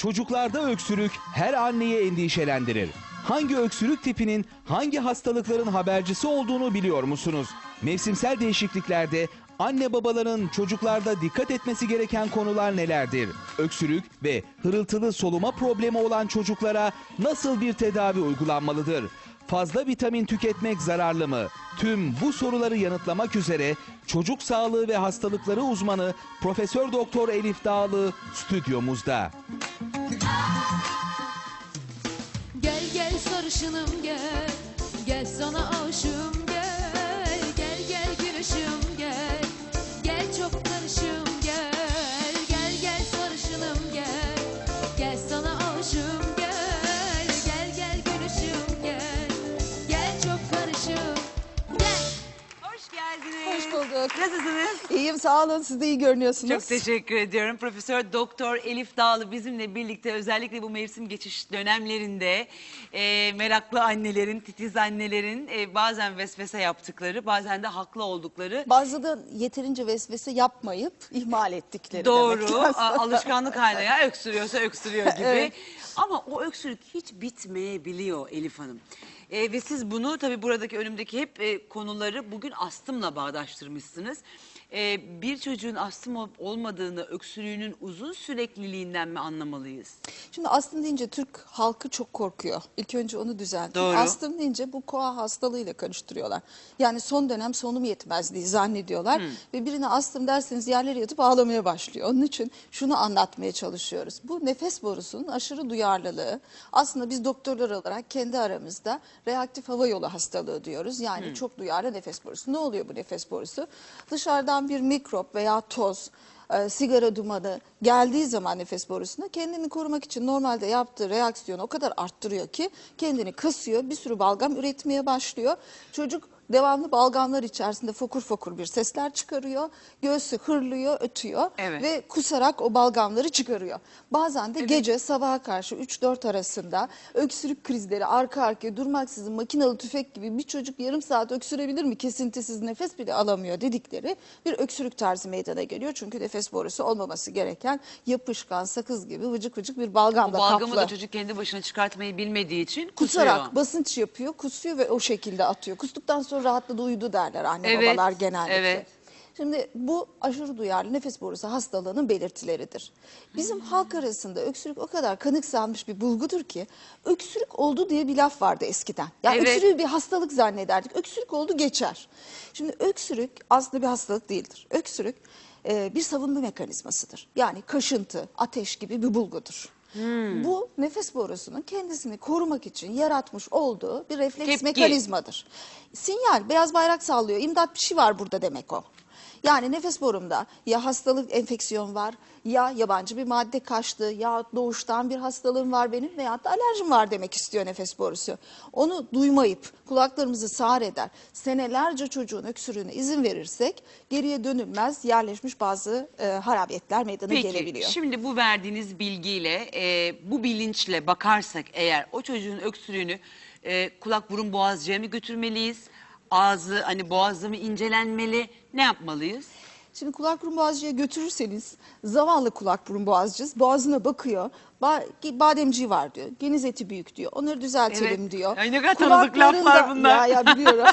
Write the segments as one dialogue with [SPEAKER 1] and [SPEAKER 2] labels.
[SPEAKER 1] Çocuklarda öksürük her anneyi endişelendirir. Hangi öksürük tipinin hangi hastalıkların habercisi olduğunu biliyor musunuz? Mevsimsel değişikliklerde anne babaların çocuklarda dikkat etmesi gereken konular nelerdir? Öksürük ve hırıltılı soluma problemi olan çocuklara nasıl bir tedavi uygulanmalıdır? Fazla vitamin tüketmek zararlı mı? Tüm bu soruları yanıtlamak üzere çocuk sağlığı ve hastalıkları uzmanı Profesör Doktor Elif Dağlı stüdyomuzda.
[SPEAKER 2] Gel gel sarışınım gel, gel sana aşığım gel, gel gel güneşim gel, gel çok karışım gel, gel gel sarışınım gel, gel sana aşığım gel, gel gel güneşim gel, gel çok karışım gel.
[SPEAKER 3] Hoş geldiniz.
[SPEAKER 4] Hoş bulduk.
[SPEAKER 3] Nasılsınız?
[SPEAKER 4] İyiyim, sağ olun. Siz de iyi görünüyorsunuz.
[SPEAKER 3] Çok teşekkür ediyorum. Profesör Doktor Elif Dağlı bizimle birlikte özellikle bu mevsim geçiş dönemlerinde meraklı annelerin, titiz annelerin bazen vesvese yaptıkları, bazen de haklı oldukları.
[SPEAKER 4] Bazı da yeterince vesvese yapmayıp ihmal ettikleri
[SPEAKER 3] Doğru,
[SPEAKER 4] demek lazım.
[SPEAKER 3] alışkanlık haline ya öksürüyorsa öksürüyor gibi.
[SPEAKER 4] Evet.
[SPEAKER 3] Ama o öksürük hiç bitmeyebiliyor Elif Hanım. Ve siz bunu tabii buradaki önümdeki hep konuları bugün astımla bağdaştırmışsınız. Bir çocuğun astım olmadığını öksürüğünün uzun sürekliliğinden mi anlamalıyız?
[SPEAKER 4] Şimdi astım deyince Türk halkı çok korkuyor. İlk önce onu düzelteyim.
[SPEAKER 3] Doğru.
[SPEAKER 4] Astım deyince bu koa hastalığıyla karıştırıyorlar. Yani son dönem solunum yetmezliği zannediyorlar. Ve birine astım derseniz yerlere yatıp ağlamaya başlıyor. Onun için şunu anlatmaya çalışıyoruz. Bu nefes borusunun aşırı duyarlılığı. Aslında biz doktorlar olarak kendi aramızda reaktif hava yolu hastalığı diyoruz. Yani çok duyarlı nefes borusu. Ne oluyor bu nefes borusu? Dışarıdan bir mikrop veya toz, sigara dumanı geldiği zaman nefes borusuna kendini korumak için normalde yaptığı reaksiyonu o kadar arttırıyor ki kendini kasıyor, bir sürü balgam üretmeye başlıyor. Çocuk devamlı balgamlar içerisinde fokur fokur bir sesler çıkarıyor, göğsü hırlıyor, ötüyor ve kusarak o balgamları çıkarıyor. Bazen de gece sabaha karşı 3-4 arasında öksürük krizleri arka arkaya durmaksızın makinalı tüfek gibi bir çocuk yarım saat öksürebilir mi, kesintisiz nefes bile alamıyor dedikleri bir öksürük tarzı meydana geliyor. Çünkü nefes borusu olmaması gereken yapışkan sakız gibi vıcık vıcık bir balgamla kaplı.
[SPEAKER 3] O balgamı da çocuk kendi başına çıkartmayı bilmediği için kusuyor.
[SPEAKER 4] Kusarak basınç yapıyor, kusuyor ve o şekilde atıyor. Kustuktan sonra rahatladı, uyudu derler anne babalar genellikle.
[SPEAKER 3] Evet.
[SPEAKER 4] Şimdi bu aşırı duyarlı nefes borusu hastalığının belirtileridir. Bizim halk arasında öksürük o kadar kanıksanmış bir bulgudur ki öksürük oldu diye bir laf vardı eskiden. Yani öksürüğü bir hastalık zannederdik. Öksürük oldu geçer. Şimdi öksürük aslında bir hastalık değildir. Öksürük bir savunma mekanizmasıdır. Yani kaşıntı, ateş gibi bir bulgudur. Bu nefes borusunun kendisini korumak için yaratmış olduğu bir refleks mekanizmadır. Sinyal, beyaz bayrak sallıyor. İmdat, bir şey var burada demek o. Yani nefes borumda ya hastalık, enfeksiyon var, ya yabancı bir madde kaçtı, ya doğuştan bir hastalığım var benim veya da alerjim var demek istiyor nefes borusu. Onu duymayıp kulaklarımızı sağır eder, senelerce çocuğun öksürüğüne izin verirsek geriye dönülmez yerleşmiş bazı harabiyetler meydana gelebiliyor.
[SPEAKER 3] Peki şimdi bu verdiğiniz bilgiyle, bu bilinçle bakarsak eğer o çocuğun öksürüğünü kulak burun boğazcıya mı götürmeliyiz? Ağzı hani boğazı mı incelenmeli? Ne yapmalıyız?
[SPEAKER 4] Şimdi kulak burun boğazcıya götürürseniz zavallı kulak burun boğazcı boğazına bakıyor. Bademciği var diyor. Geniz eti büyük diyor. Onları düzeltelim diyor.
[SPEAKER 3] Ay ne kadar tanıdık laflar bunlar.
[SPEAKER 4] Ya biliyorum.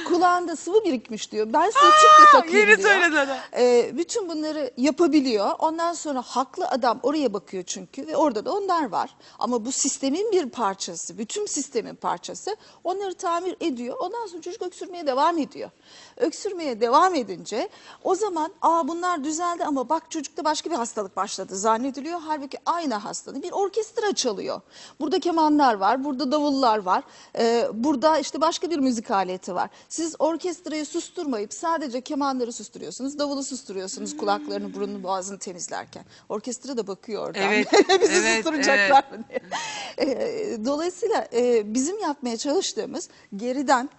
[SPEAKER 4] Kulağında sıvı birikmiş diyor. Ben size tüple takayım
[SPEAKER 3] yeni
[SPEAKER 4] diyor.
[SPEAKER 3] söyledi.
[SPEAKER 4] Bütün bunları yapabiliyor. Ondan sonra haklı adam oraya bakıyor çünkü ve orada da onlar var. Ama bu sistemin bir parçası, bütün sistemin parçası. Onları tamir ediyor. Ondan sonra çocuk öksürmeye devam ediyor. Öksürmeye devam edince o zaman bunlar düzeldi ama bak çocukta başka bir hastalık başladı zannediliyor. Halbuki aynı hastalık. Bir orkestra çalıyor. Burada kemanlar var, burada davullar var, burada işte başka bir müzik aleti var. Siz orkestrayı susturmayıp sadece kemanları susturuyorsunuz, davulu susturuyorsunuz kulaklarını, burnunu, boğazını temizlerken. Orkestra da bakıyor oradan. Bizi susturacaklar mı diye. Dolayısıyla bizim yapmaya çalıştığımız geriden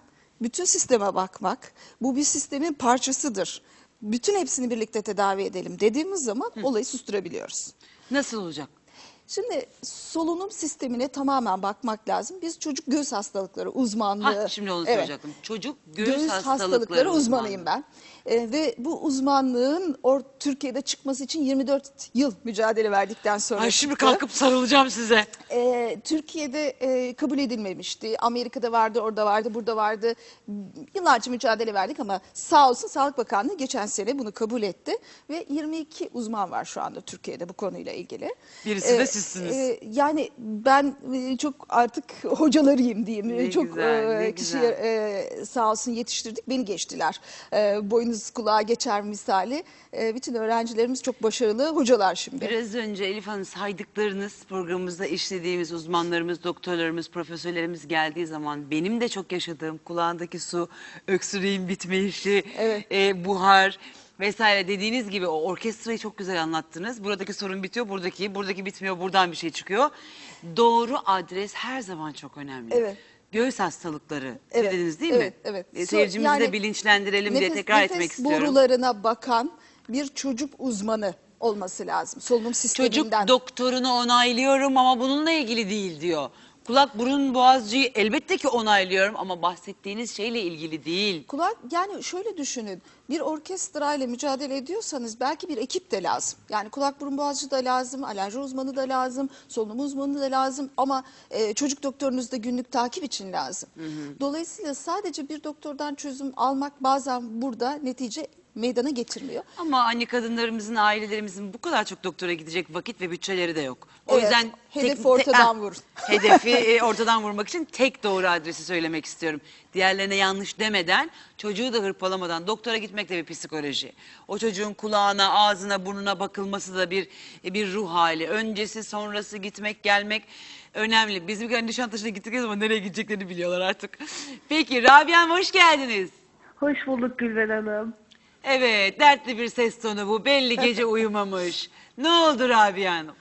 [SPEAKER 4] bütün sisteme bakmak, bu bir sistemin parçasıdır. Bütün hepsini birlikte tedavi edelim dediğimiz zaman olayı susturabiliyoruz.
[SPEAKER 3] Nasıl olacak?
[SPEAKER 4] Şimdi solunum sistemine tamamen bakmak lazım. Biz çocuk göğüs hastalıkları uzmanlığı.
[SPEAKER 3] Şimdi onu soracaktım. Çocuk göğüs hastalıkları
[SPEAKER 4] uzmanıyım ben. Ve bu uzmanlığın Türkiye'de çıkması için 24 yıl mücadele verdikten sonra
[SPEAKER 3] Ay şimdi
[SPEAKER 4] çıktı.
[SPEAKER 3] kalkıp sarılacağım size.
[SPEAKER 4] Türkiye'de kabul edilmemişti. Amerika'da vardı, orada vardı, burada vardı. Yıllarca mücadele verdik ama sağ olsun Sağlık Bakanlığı geçen sene bunu kabul etti. Ve 22 uzman var şu anda Türkiye'de bu konuyla ilgili.
[SPEAKER 3] Birisi de sizsiniz.
[SPEAKER 4] Yani ben çok artık hocalarıyım diyeyim.
[SPEAKER 3] Ne
[SPEAKER 4] çok
[SPEAKER 3] güzel, ne
[SPEAKER 4] kişiye sağ olsun yetiştirdik, beni geçtiler. Boynuz kulağa geçer misali. Bütün öğrencilerimiz çok başarılı hocalar şimdi.
[SPEAKER 3] Biraz önce Elif Hanım saydıklarınız programımızda işlediğimiz uzmanlarımız, doktorlarımız, profesörlerimiz geldiği zaman benim de çok yaşadığım kulağındaki su, öksürüğün bitmeyişi,
[SPEAKER 4] Evet.
[SPEAKER 3] buhar vesaire dediğiniz gibi o orkestrayı çok güzel anlattınız. Buradaki sorun bitiyor, buradaki bitmiyor, buradan bir şey çıkıyor. Doğru adres her zaman çok önemli.
[SPEAKER 4] Evet.
[SPEAKER 3] Göğüs hastalıkları
[SPEAKER 4] Evet,
[SPEAKER 3] dediniz değil
[SPEAKER 4] evet,
[SPEAKER 3] mi?
[SPEAKER 4] evet.
[SPEAKER 3] Seyircimizi de bilinçlendirelim diye tekrar etmek istiyorum.
[SPEAKER 4] Nefes borularına bakan bir çocuk uzmanı olması lazım. Solunum
[SPEAKER 3] Çocuk
[SPEAKER 4] sisteminden.
[SPEAKER 3] doktorunu onaylıyorum ama bununla ilgili değil diyor. Kulak, burun, boğazcıyı elbette ki onaylıyorum ama bahsettiğiniz şeyle ilgili değil.
[SPEAKER 4] Kulak, yani şöyle düşünün, bir orkestra ile mücadele ediyorsanız belki bir ekip de lazım. Yani kulak burun boğazcı da lazım, alerji uzmanı da lazım, solunum uzmanı da lazım ama çocuk doktorunuz da günlük takip için lazım. Dolayısıyla sadece bir doktordan çözüm almak bazen burada netice meydana getirmiyor.
[SPEAKER 3] Ama anne kadınlarımızın, ailelerimizin bu kadar çok doktora gidecek vakit ve bütçeleri de yok. O
[SPEAKER 4] Evet,
[SPEAKER 3] yüzden
[SPEAKER 4] hedefi ortadan vurun.
[SPEAKER 3] Hedefi ortadan vurmak için tek doğru adresi söylemek istiyorum. Diğerlerine yanlış demeden, çocuğu da hırpalamadan doktora gitmek de bir psikoloji. O çocuğun kulağına, ağzına, burnuna bakılması da bir ruh hali. Öncesi, sonrası gitmek, gelmek önemli. Biz bir kere Nişantaşı'na gittik ama nereye gideceklerini biliyorlar artık. Peki Rabia'm hoş geldiniz.
[SPEAKER 5] Hoş bulduk Gülben Hanım.
[SPEAKER 3] Evet, dertli bir ses tonu bu. Belli gece uyumamış. Ne oldu Rabia Hanım?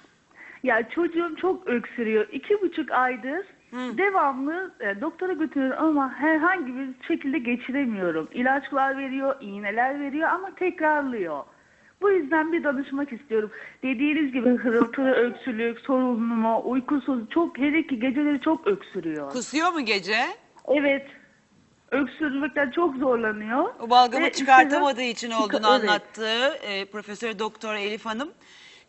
[SPEAKER 5] Ya çocuğum çok öksürüyor. 2,5 aydır devamlı doktora götürüyorum ama herhangi bir şekilde geçiremiyorum. İlaçlar veriyor, iğneler veriyor ama tekrarlıyor. Bu yüzden bir danışmak istiyorum. Dediğiniz gibi hırıltılı öksürük, sorunumu, uykusuz, çok hele ki geceleri çok öksürüyor.
[SPEAKER 3] Kusuyor mu gece?
[SPEAKER 5] Evet. Öksürmekten çok zorlanıyor.
[SPEAKER 3] O balgamı
[SPEAKER 5] Ve
[SPEAKER 3] çıkartamadığı için olduğunu
[SPEAKER 5] Evet.
[SPEAKER 3] anlattı Profesör Doktor Elif Hanım.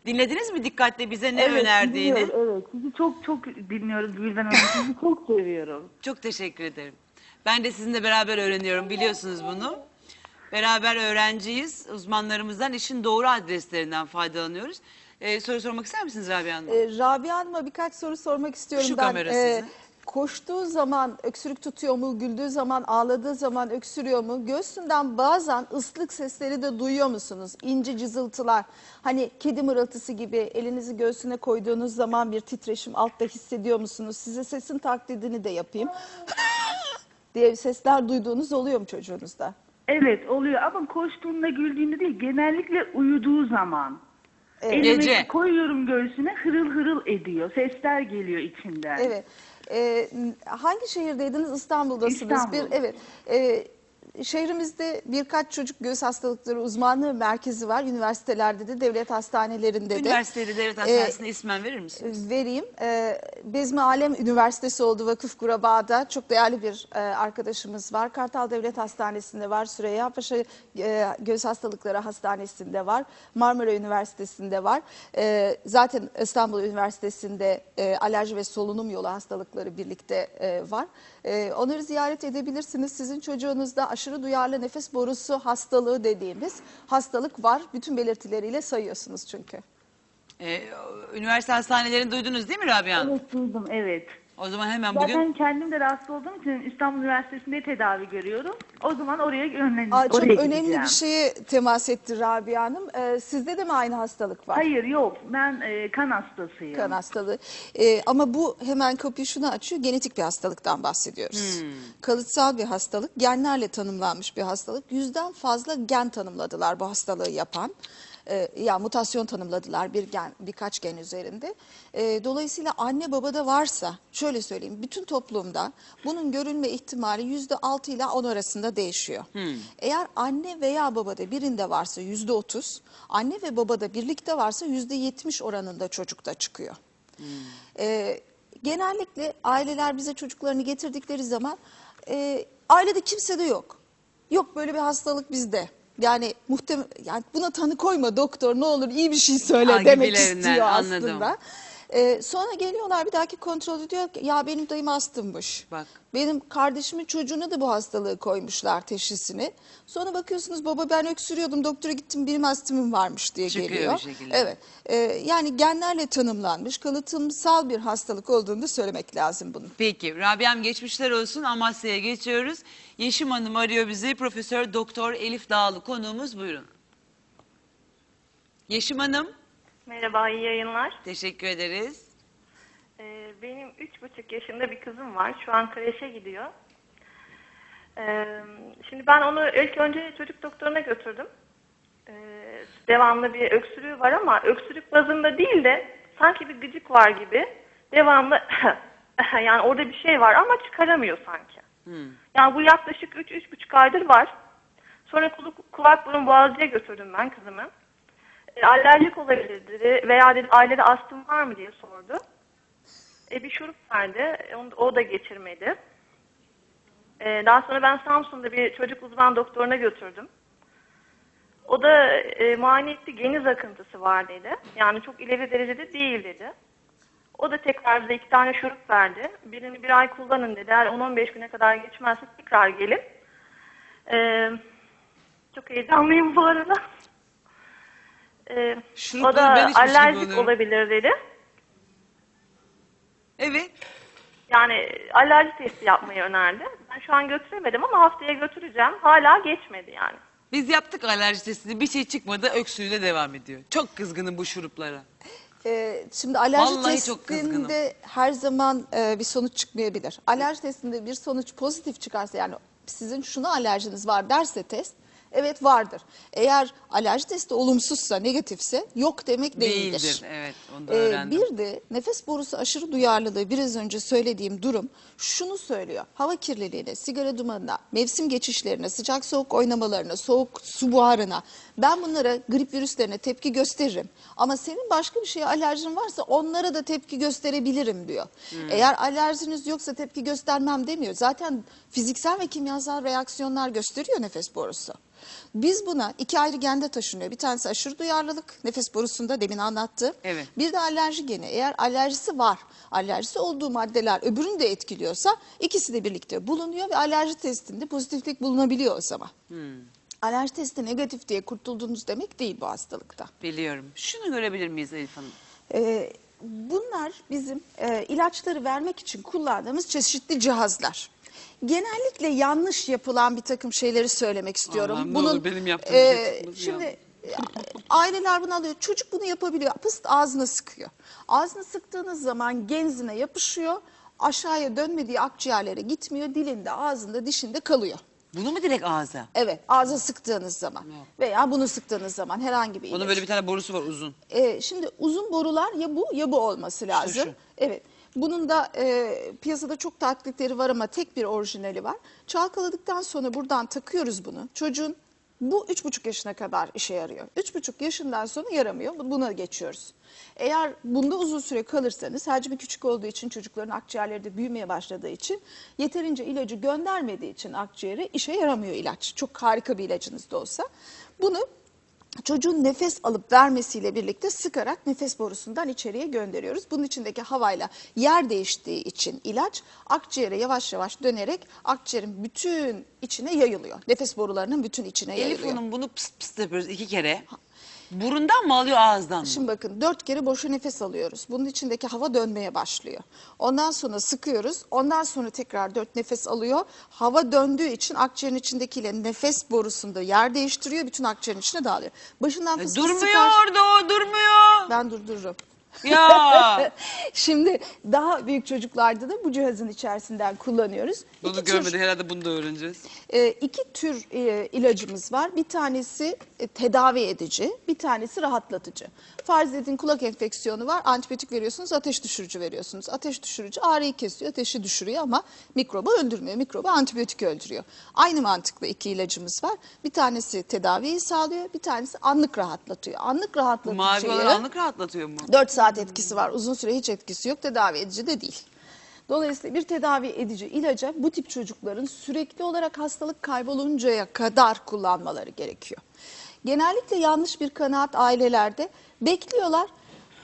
[SPEAKER 3] Dinlediniz mi dikkatle bize ne
[SPEAKER 5] Evet,
[SPEAKER 3] önerdiğini?
[SPEAKER 5] dinliyorum, evet. Sizi çok dinliyorum Gülben Hanım. Sizi çok seviyorum.
[SPEAKER 3] Çok teşekkür ederim. Ben de sizinle beraber öğreniyorum, biliyorsunuz bunu. Beraber öğrenciyiz. Uzmanlarımızdan işin doğru adreslerinden faydalanıyoruz. Soru sormak ister misiniz Rabia Hanım?
[SPEAKER 4] Rabia Hanım'a birkaç soru sormak istiyorum
[SPEAKER 3] Şu
[SPEAKER 4] ben.
[SPEAKER 3] kamera sizin.
[SPEAKER 4] Koştuğu zaman öksürük tutuyor mu? Güldüğü zaman, ağladığı zaman öksürüyor mu? Göğsünden bazen ıslık sesleri de duyuyor musunuz? İnce cızıltılar. Hani kedi mırıltısı gibi elinizi göğsüne koyduğunuz zaman bir titreşim altta hissediyor musunuz? Size sesin taklidini de yapayım. diye sesler duyduğunuz oluyor mu çocuğunuzda?
[SPEAKER 5] Evet oluyor ama koştuğunda güldüğünde değil, genellikle uyuduğu zaman. Elimi
[SPEAKER 3] Gece.
[SPEAKER 5] koyuyorum göğsüne, hırıl hırıl ediyor. Sesler geliyor içinden.
[SPEAKER 4] Evet. Hangi şehirdeydiniz? İstanbul'dasınız.
[SPEAKER 5] İstanbul.
[SPEAKER 4] Evet. Şehrimizde birkaç çocuk göğüs hastalıkları uzmanlığı merkezi var. Üniversitelerde de, devlet hastanelerinde de.
[SPEAKER 3] Üniversitede devlet hastanesine ismen verir misiniz?
[SPEAKER 4] Vereyim. Bezmi Alem Üniversitesi oldu Vakıf Kurabağ'da. Çok değerli bir arkadaşımız var. Kartal Devlet Hastanesi'nde var. Süreyya Paşa Göğüs Hastalıkları Hastanesi'nde var. Marmara Üniversitesi'nde var. Zaten İstanbul Üniversitesi'nde alerji ve solunum yolu hastalıkları birlikte var. Onları ziyaret edebilirsiniz. Sizin çocuğunuzda aşırı duyarlı nefes borusu hastalığı dediğimiz hastalık var. Bütün belirtileriyle sayıyorsunuz çünkü.
[SPEAKER 3] Üniversite hastanelerini duydunuz değil mi Rabia Hanım?
[SPEAKER 5] Evet duydum, evet.
[SPEAKER 3] O zaman hemen
[SPEAKER 5] Zaten
[SPEAKER 3] bugün...
[SPEAKER 5] kendim de rahatsız olduğum için İstanbul Üniversitesi'nde tedavi görüyorum. O zaman oraya
[SPEAKER 4] Çok
[SPEAKER 5] oraya
[SPEAKER 4] önemli
[SPEAKER 5] gideceğim.
[SPEAKER 4] bir şeye temas etti Rabia Hanım. Sizde de mi aynı hastalık var?
[SPEAKER 5] Hayır yok, ben kan hastasıyım.
[SPEAKER 4] Kan hastalığı. Ama bu hemen kapıyı şunu açıyor. Genetik bir hastalıktan bahsediyoruz. Kalıtsal bir hastalık. Genlerle tanımlanmış bir hastalık. 100'den fazla gen tanımladılar bu hastalığı yapan. Ya mutasyon tanımladılar birkaç gen üzerinde. Dolayısıyla anne babada varsa şöyle söyleyeyim, bütün toplumda bunun görülme ihtimali %6 ile 10 arasında değişiyor. Eğer anne veya babada birinde varsa %30, anne ve babada birlikte varsa %70 oranında çocukta çıkıyor. Genellikle aileler bize çocuklarını getirdikleri zaman ailede kimse de yok. Yok böyle bir hastalık bizde. Yani yani buna tanı koyma doktor, ne olur iyi bir şey söyle
[SPEAKER 3] Ha,
[SPEAKER 4] demek
[SPEAKER 3] gibilerinden,
[SPEAKER 4] istiyor
[SPEAKER 3] anladım.
[SPEAKER 4] aslında. Sonra geliyorlar bir dahaki kontrolü, diyor ki ya benim dayım astımmış.
[SPEAKER 3] Bak.
[SPEAKER 4] Benim kardeşimin çocuğuna da bu hastalığı koymuşlar, teşhisini. Sonra bakıyorsunuz baba ben öksürüyordum, doktora gittim, benim astımım varmış diye
[SPEAKER 3] Çıkıyor
[SPEAKER 4] geliyor.
[SPEAKER 3] bir şekilde.
[SPEAKER 4] Evet. Yani genlerle tanımlanmış kalıtımsal bir hastalık olduğunu da söylemek lazım bunun.
[SPEAKER 3] Peki Rabia'm geçmişler olsun, Amasya'ya geçiyoruz. Yeşim Hanım arıyor bizi. Profesör Doktor Elif Dağlı konuğumuz, buyurun. Yeşim Hanım.
[SPEAKER 6] Merhaba, iyi yayınlar.
[SPEAKER 3] Teşekkür ederiz.
[SPEAKER 6] Benim 3,5 yaşında bir kızım var. Şu an kreşe gidiyor. Şimdi ben onu ilk önce çocuk doktoruna götürdüm. Devamlı bir öksürüğü var ama öksürük bazında değil de sanki bir gıcık var gibi. Devamlı yani orada bir şey var ama çıkaramıyor sanki. Yani bu yaklaşık 3-3,5 aydır var. Sonra kulak burun boğazcıya götürdüm ben kızımı. Alerjik olabilir dedi veya dedi ailede astım var mı diye sordu. Bir şurup verdi. O da geçirmedi. Daha sonra ben Samsun'da bir çocuk uzman doktoruna götürdüm. O da muayene etti, geniz akıntısı var dedi. Yani çok ileri derecede değil dedi. O da tekrar bize 2 tane şurup verdi. Birini 1 ay kullanın dedi. Eğer 10-15 güne kadar geçmezse tekrar gelin. Çok heyecanlıyım bu arada.
[SPEAKER 3] Şurupları
[SPEAKER 6] O da
[SPEAKER 3] ben içmiş gibi
[SPEAKER 6] alerjik
[SPEAKER 3] oluyorum.
[SPEAKER 6] olabilir dedi.
[SPEAKER 3] Evet.
[SPEAKER 6] Yani alerji testi yapmayı önerdi. Ben şu an götüremedim ama haftaya götüreceğim. Hala geçmedi yani.
[SPEAKER 3] Biz yaptık alerji testini, bir şey çıkmadı, öksürüğüyle devam ediyor. Çok kızgınım bu şuruplara.
[SPEAKER 4] Şimdi alerji
[SPEAKER 3] Vallahi çok kızgınım.
[SPEAKER 4] testinde her zaman bir sonuç çıkmayabilir. Alerji testinde bir sonuç pozitif çıkarsa, yani sizin şuna alerjiniz var derse test, evet vardır. Eğer alerji testi olumsuzsa, negatifse yok demek değildir.
[SPEAKER 3] Değildir, evet, onu da öğrendim.
[SPEAKER 4] Bir de nefes borusu aşırı duyarlılığı, biraz önce söylediğim durum şunu söylüyor. Hava kirliliğine, sigara dumanına, mevsim geçişlerine, sıcak soğuk oynamalarına, soğuk su buharına, ben bunlara, grip virüslerine tepki gösteririm. Ama senin başka bir şeye alerjin varsa onlara da tepki gösterebilirim diyor. Eğer alerjiniz yoksa tepki göstermem demiyor. Zaten fiziksel ve kimyasal reaksiyonlar gösteriyor nefes borusu. Biz buna 2 ayrı gende taşınıyor. Bir tanesi aşırı duyarlılık, nefes borusunda demin anlattı.
[SPEAKER 3] Evet.
[SPEAKER 4] Bir de alerji geni. Eğer alerjisi var, alerjisi olduğu maddeler öbürünü de etkiliyorsa ikisi de birlikte bulunuyor ve alerji testinde pozitiflik bulunabiliyor o zaman. Alerji testi negatif diye kurtuldunuz demek değil bu hastalıkta.
[SPEAKER 3] Biliyorum. Şunu görebilir miyiz Elif Hanım?
[SPEAKER 4] Bunlar bizim ilaçları vermek için kullandığımız çeşitli cihazlar. Genellikle yanlış yapılan bir takım şeyleri söylemek istiyorum.
[SPEAKER 3] Allah'ım, ne olur benim yaptığım şey çıkmasın
[SPEAKER 4] şimdi
[SPEAKER 3] ya.
[SPEAKER 4] aileler bunu alıyor. Çocuk bunu yapabiliyor. Pıst ağzına sıkıyor. Ağzına sıktığınız zaman genzine yapışıyor. Aşağıya dönmediği akciğerlere gitmiyor. Dilinde, ağzında, dişinde kalıyor.
[SPEAKER 3] Bunu mu direkt ağza?
[SPEAKER 4] Evet, ağza sıktığınız zaman veya bunu sıktığınız zaman herhangi bir
[SPEAKER 3] Onun
[SPEAKER 4] ilaç.
[SPEAKER 3] böyle bir tane borusu var uzun.
[SPEAKER 4] Şimdi uzun borular ya bu ya bu olması lazım.
[SPEAKER 3] şu.
[SPEAKER 4] Evet. Bunun da piyasada çok taklitleri var ama tek bir orijinali var. Çalkaladıktan sonra buradan takıyoruz bunu. Çocuğun bu 3,5 yaşına kadar işe yarıyor. 3,5 yaşından sonra yaramıyor. Buna geçiyoruz. Eğer bunda uzun süre kalırsanız, hacmi küçük olduğu için, çocukların akciğerleri de büyümeye başladığı için, yeterince ilacı göndermediği için akciğere işe yaramıyor ilaç. Çok harika bir ilacınız da olsa. Bunu çocuğun nefes alıp vermesiyle birlikte sıkarak nefes borusundan içeriye gönderiyoruz. Bunun içindeki havayla yer değiştiği için ilaç akciğere yavaş yavaş dönerek akciğerin bütün içine yayılıyor. Nefes borularının bütün içine
[SPEAKER 3] Elif
[SPEAKER 4] yayılıyor.
[SPEAKER 3] Hanım bunu pıs pıs yapıyoruz 2 kere. Burundan mı alıyor, ağızdan mı?
[SPEAKER 4] Şimdi bakın 4 kere boşa nefes alıyoruz. Bunun içindeki hava dönmeye başlıyor. Ondan sonra sıkıyoruz. Ondan sonra tekrar 4 nefes alıyor. Hava döndüğü için akciğerin içindekiyle nefes borusunda yer değiştiriyor. Bütün akciğerin içine dağılıyor. Başından fıs fıs
[SPEAKER 3] Durmuyor
[SPEAKER 4] sıkar.
[SPEAKER 3] orada, o durmuyor.
[SPEAKER 4] Ben durdururum.
[SPEAKER 3] Ya.
[SPEAKER 4] Şimdi daha büyük çocuklarda da bu cihazın içerisinden kullanıyoruz.
[SPEAKER 3] Bunu
[SPEAKER 4] İki
[SPEAKER 3] görmedi,
[SPEAKER 4] tür,
[SPEAKER 3] herhalde bunu da öğreneceğiz.
[SPEAKER 4] 2 tür ilacımız var. Bir tanesi tedavi edici, bir tanesi rahatlatıcı. Farz edin kulak enfeksiyonu var, antibiyotik veriyorsunuz, ateş düşürücü veriyorsunuz. Ateş düşürücü ağrıyı kesiyor, ateşi düşürüyor ama mikrobu öldürmüyor. Mikrobu antibiyotik öldürüyor. Aynı mantıkla 2 ilacımız var. Bir tanesi tedaviyi sağlıyor, bir tanesi anlık rahatlatıyor. Anlık
[SPEAKER 3] Bu mavi olan
[SPEAKER 4] rahatlatıcıyı
[SPEAKER 3] anlık rahatlatıyor mu?
[SPEAKER 4] 4 saat etkisi var. Uzun süre hiç etkisi yok. Tedavi edici de değil. Dolayısıyla bir tedavi edici ilaca bu tip çocukların sürekli olarak hastalık kayboluncaya kadar kullanmaları gerekiyor. Genellikle yanlış bir kanaat ailelerde bekliyorlar.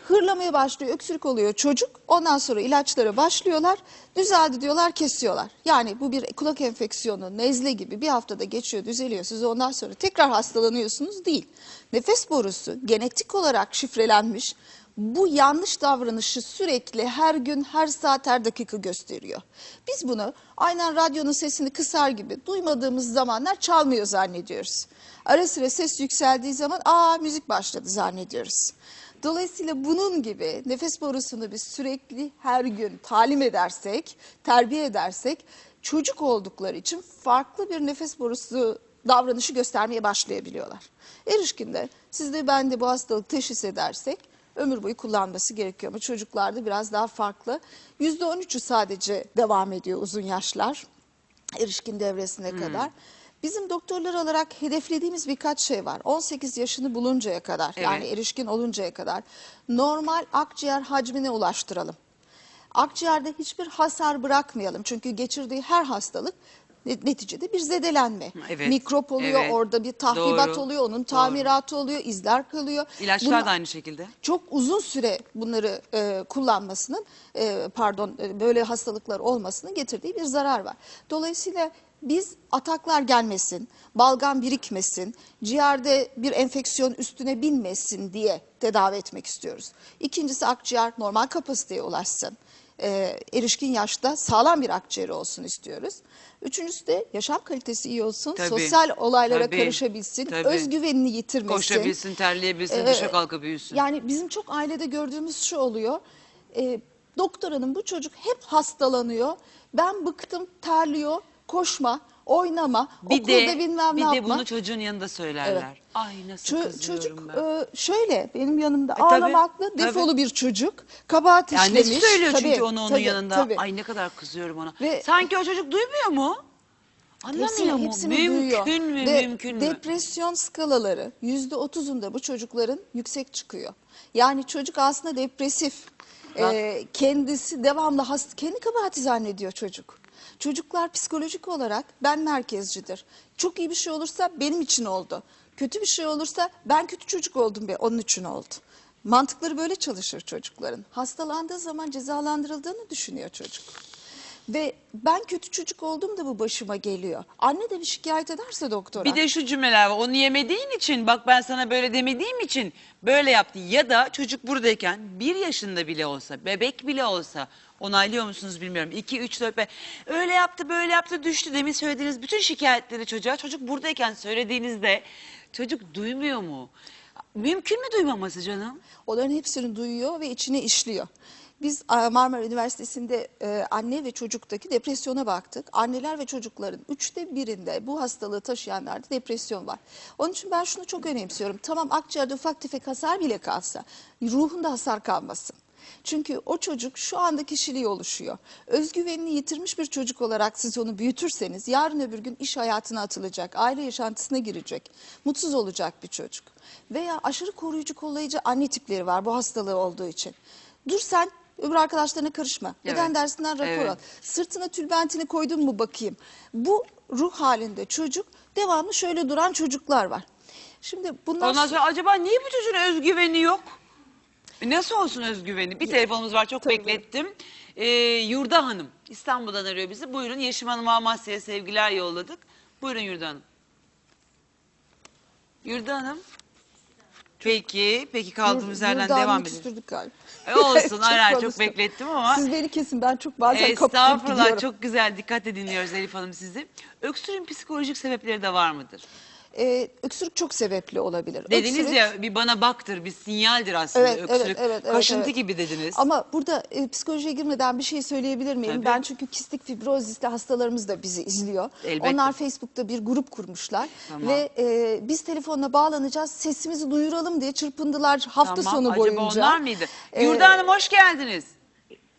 [SPEAKER 4] Hırlamaya başlıyor, öksürük oluyor çocuk. Ondan sonra ilaçlara başlıyorlar. Düzeldi diyorlar, kesiyorlar. Yani bu bir kulak enfeksiyonu, nezle gibi bir haftada geçiyor, düzeliyor. Siz ondan sonra tekrar hastalanıyorsunuz değil. Nefes borusu genetik olarak şifrelenmiş. Bu yanlış davranışı sürekli her gün, her saat, her dakika gösteriyor. Biz bunu aynen radyonun sesini kısar gibi duymadığımız zamanlar çalmıyor zannediyoruz. Ara sıra ses yükseldiği zaman müzik başladı zannediyoruz. Dolayısıyla bunun gibi nefes borusunu biz sürekli her gün talim edersek, terbiye edersek çocuk oldukları için farklı bir nefes borusu davranışı göstermeye başlayabiliyorlar. Erişkinde siz de ben de bu hastalık teşhis edersek ömür boyu kullanması gerekiyor ama çocuklarda biraz daha farklı. %13'ü sadece devam ediyor uzun yaşlar erişkin devresine kadar. Bizim doktorlar olarak hedeflediğimiz birkaç şey var. 18 yaşını buluncaya kadar yani erişkin oluncaya kadar normal akciğer hacmine ulaştıralım. Akciğerde hiçbir hasar bırakmayalım. Çünkü geçirdiği her hastalık neticede bir zedelenme.
[SPEAKER 3] Evet,
[SPEAKER 4] Mikrop oluyor,
[SPEAKER 3] evet.
[SPEAKER 4] orada bir tahribat
[SPEAKER 3] Doğru,
[SPEAKER 4] oluyor, onun tamiratı oluyor, izler kalıyor.
[SPEAKER 3] İlaçlar da aynı şekilde.
[SPEAKER 4] Çok uzun süre bunları kullanmasının, böyle hastalıklar olmasının getirdiği bir zarar var. Dolayısıyla biz ataklar gelmesin, balgam birikmesin, ciğerde bir enfeksiyon üstüne binmesin diye tedavi etmek istiyoruz. İkincisi akciğer normal kapasiteye ulaşsın. Erişkin yaşta sağlam bir akciğeri olsun istiyoruz. Üçüncüsü de yaşam kalitesi iyi olsun,
[SPEAKER 3] Tabii,
[SPEAKER 4] sosyal olaylara
[SPEAKER 3] tabii,
[SPEAKER 4] karışabilsin,
[SPEAKER 3] tabii.
[SPEAKER 4] özgüvenini yitirmesin.
[SPEAKER 3] Koşabilsin, terleyebilsin, düşe kalka büyüsün.
[SPEAKER 4] Yani bizim çok ailede gördüğümüz şu oluyor. Doktor hanım bu çocuk hep hastalanıyor. Ben bıktım, terliyor, koşma, oynama, okulda bilmem ne yapma.
[SPEAKER 3] Bir de bunu çocuğun yanında söylerler.
[SPEAKER 4] Evet.
[SPEAKER 3] Ay nasıl kızıyorum
[SPEAKER 4] Çocuk
[SPEAKER 3] ben.
[SPEAKER 4] şöyle benim yanımda
[SPEAKER 3] tabii,
[SPEAKER 4] ağlamaklı, defolu bir çocuk, kabahat
[SPEAKER 3] Yani
[SPEAKER 4] işlemiş.
[SPEAKER 3] ne söylüyor çünkü
[SPEAKER 4] Tabii,
[SPEAKER 3] onu onun
[SPEAKER 4] tabii,
[SPEAKER 3] yanında.
[SPEAKER 4] tabii.
[SPEAKER 3] Ay ne kadar kızıyorum ona.
[SPEAKER 4] Ve-
[SPEAKER 3] Sanki o çocuk duymuyor mu? Anlamıyor mu?
[SPEAKER 4] Hepsini duyuyor.
[SPEAKER 3] Mümkün mü?
[SPEAKER 4] Ve
[SPEAKER 3] Mümkün mü?
[SPEAKER 4] depresyon skalaları %30'unda bu çocukların yüksek çıkıyor. Yani çocuk aslında depresif. Kendisi devamlı kendi kabahati zannediyor çocuk. Çocuklar psikolojik olarak ben merkezcidir. Çok iyi bir şey olursa benim için oldu. Kötü bir şey olursa ben kötü çocuk oldum be onun için oldu. Mantıkları böyle çalışır çocukların. Hastalandığı zaman cezalandırıldığını düşünüyor çocuk. Ve ben kötü çocuk oldum da bu başıma geliyor. Anne de bir şikayet ederse doktora.
[SPEAKER 3] Bir de şu cümleler var. Onu yemediğin için bak ben sana böyle demediğim için böyle yaptı. Ya da çocuk buradayken 1 yaşında bile olsa, bebek bile olsa onaylıyor musunuz bilmiyorum. 2, 3, 4, 5 öyle yaptı böyle yaptı düştü demin söylediğiniz bütün şikayetleri çocuğa çocuk buradayken söylediğinizde çocuk duymuyor mu? Mümkün mü duymaması canım?
[SPEAKER 4] Onların hepsini duyuyor ve içine işliyor. Biz Marmara Üniversitesi'nde anne ve çocuktaki depresyona baktık. Anneler ve çocukların 1/3'inde bu hastalığı taşıyanlarda depresyon var. Onun için ben şunu çok önemsiyorum. Tamam akciğerde ufak tefek hasar bile kalsa ruhunda hasar kalmasın. Çünkü o çocuk şu anda kişiliği oluşuyor. Özgüvenini yitirmiş bir çocuk olarak siz onu büyütürseniz yarın öbür gün iş hayatına atılacak, aile yaşantısına girecek, mutsuz olacak bir çocuk. Veya aşırı koruyucu kollayıcı anne tipleri var bu hastalığı olduğu için. Dur sen öbür arkadaşlarına karışma. Beden
[SPEAKER 3] Evet.
[SPEAKER 4] dersinden rapor
[SPEAKER 3] Evet.
[SPEAKER 4] al. Sırtına tülbentini koydun mu bakayım. Bu ruh halinde çocuk devamlı şöyle duran çocuklar var. Şimdi bunlar...
[SPEAKER 3] Ondan sonra acaba niye bu çocuğun özgüveni yok? Nasıl olsun özgüveni? Bir telefonumuz var çok
[SPEAKER 4] Tabii.
[SPEAKER 3] beklettim. Yurda Hanım İstanbul'dan arıyor bizi. Buyurun Yeşim Hanım'a Amasya'ya sevgiler yolladık. Buyurun Yurda Hanım. Yurda Hanım. Peki kaldığımız yerden
[SPEAKER 4] Yurda
[SPEAKER 3] devam
[SPEAKER 4] Hanım'ı
[SPEAKER 3] edelim.
[SPEAKER 4] küstürdük galiba.
[SPEAKER 3] Olsun Arar çok
[SPEAKER 4] konuştum.
[SPEAKER 3] beklettim ama.
[SPEAKER 4] Siz beni kesin ben çok bazen kapılıp
[SPEAKER 3] Estağfurullah
[SPEAKER 4] gidiyorum.
[SPEAKER 3] çok güzel dikkatle dinliyoruz Elif Hanım sizi. Öksürüğün psikolojik sebepleri de var mıdır?
[SPEAKER 4] Öksürük çok sebepli olabilir.
[SPEAKER 3] Dediniz
[SPEAKER 4] Öksürük-
[SPEAKER 3] ya bir bana baktır bir sinyaldir aslında
[SPEAKER 4] Evet,
[SPEAKER 3] öksürük.
[SPEAKER 4] evet,
[SPEAKER 3] Kaşıntı
[SPEAKER 4] evet.
[SPEAKER 3] gibi dediniz.
[SPEAKER 4] Ama burada psikolojiye girmeden bir şey söyleyebilir miyim?
[SPEAKER 3] Tabii.
[SPEAKER 4] Ben çünkü kistik fibrozisli hastalarımız da bizi izliyor.
[SPEAKER 3] Elbette.
[SPEAKER 4] Onlar Facebook'ta bir grup kurmuşlar.
[SPEAKER 3] Tamam.
[SPEAKER 4] Ve biz telefonla bağlanacağız, sesimizi duyuralım diye çırpındılar hafta
[SPEAKER 3] Tamam,
[SPEAKER 4] sonu
[SPEAKER 3] acaba
[SPEAKER 4] boyunca.
[SPEAKER 3] onlar mıydı? Yurda Hanım hoş geldiniz.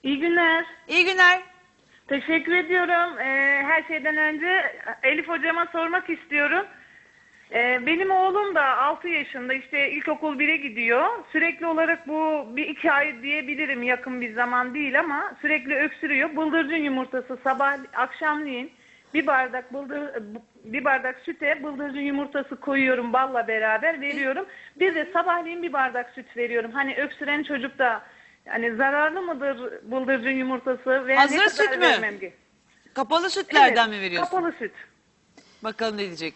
[SPEAKER 5] İyi günler.
[SPEAKER 3] İyi günler.
[SPEAKER 5] Teşekkür ediyorum. Her şeyden önce Elif hocama sormak istiyorum. Benim oğlum da 6 yaşında, işte ilkokul 1'e gidiyor. Sürekli olarak bu bir 2 ay diyebilirim, yakın bir zaman değil ama sürekli öksürüyor. Bıldırcın yumurtası sabah akşamleyin bir bardak süte bıldırcın yumurtası koyuyorum, balla beraber veriyorum. Bir de sabahleyin bir bardak süt veriyorum. Hani öksüren çocuk da hani zararlı mıdır bıldırcın yumurtası veya
[SPEAKER 3] Hazır
[SPEAKER 5] ne kadar
[SPEAKER 3] süt mü?
[SPEAKER 5] vermem ki?
[SPEAKER 3] Kapalı sütlerden
[SPEAKER 5] Evet,
[SPEAKER 3] mi veriyorsun?
[SPEAKER 5] kapalı süt.
[SPEAKER 3] Bakalım ne diyecek.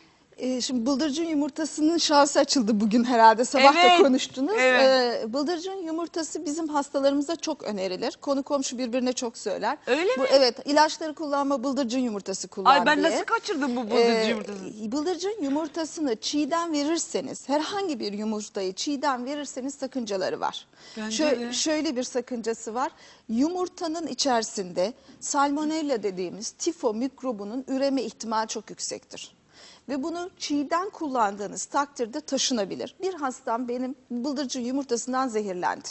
[SPEAKER 4] Şimdi bıldırcın yumurtasının şansı açıldı bugün herhalde. Sabah
[SPEAKER 3] Evet,
[SPEAKER 4] da konuştunuz.
[SPEAKER 3] evet.
[SPEAKER 4] Bıldırcın yumurtası bizim hastalarımıza çok önerilir. Konu komşu birbirine çok söyler.
[SPEAKER 3] Öyle mi?
[SPEAKER 4] Evet, ilaçları kullanma, bıldırcın yumurtası kullan
[SPEAKER 3] Ay ben
[SPEAKER 4] diye.
[SPEAKER 3] nasıl kaçırdım bu bıldırcın yumurtasını?
[SPEAKER 4] Bıldırcın yumurtasını çiğden verirseniz, herhangi bir yumurtayı çiğden verirseniz sakıncaları var.
[SPEAKER 3] Bence de.
[SPEAKER 4] Şöyle bir sakıncası var. Yumurtanın içerisinde salmonella dediğimiz tifo mikrobunun üreme ihtimali çok yüksektir. Ve bunu çiğden kullandığınız takdirde taşınabilir. Bir hastam benim bıldırcın yumurtasından zehirlendi.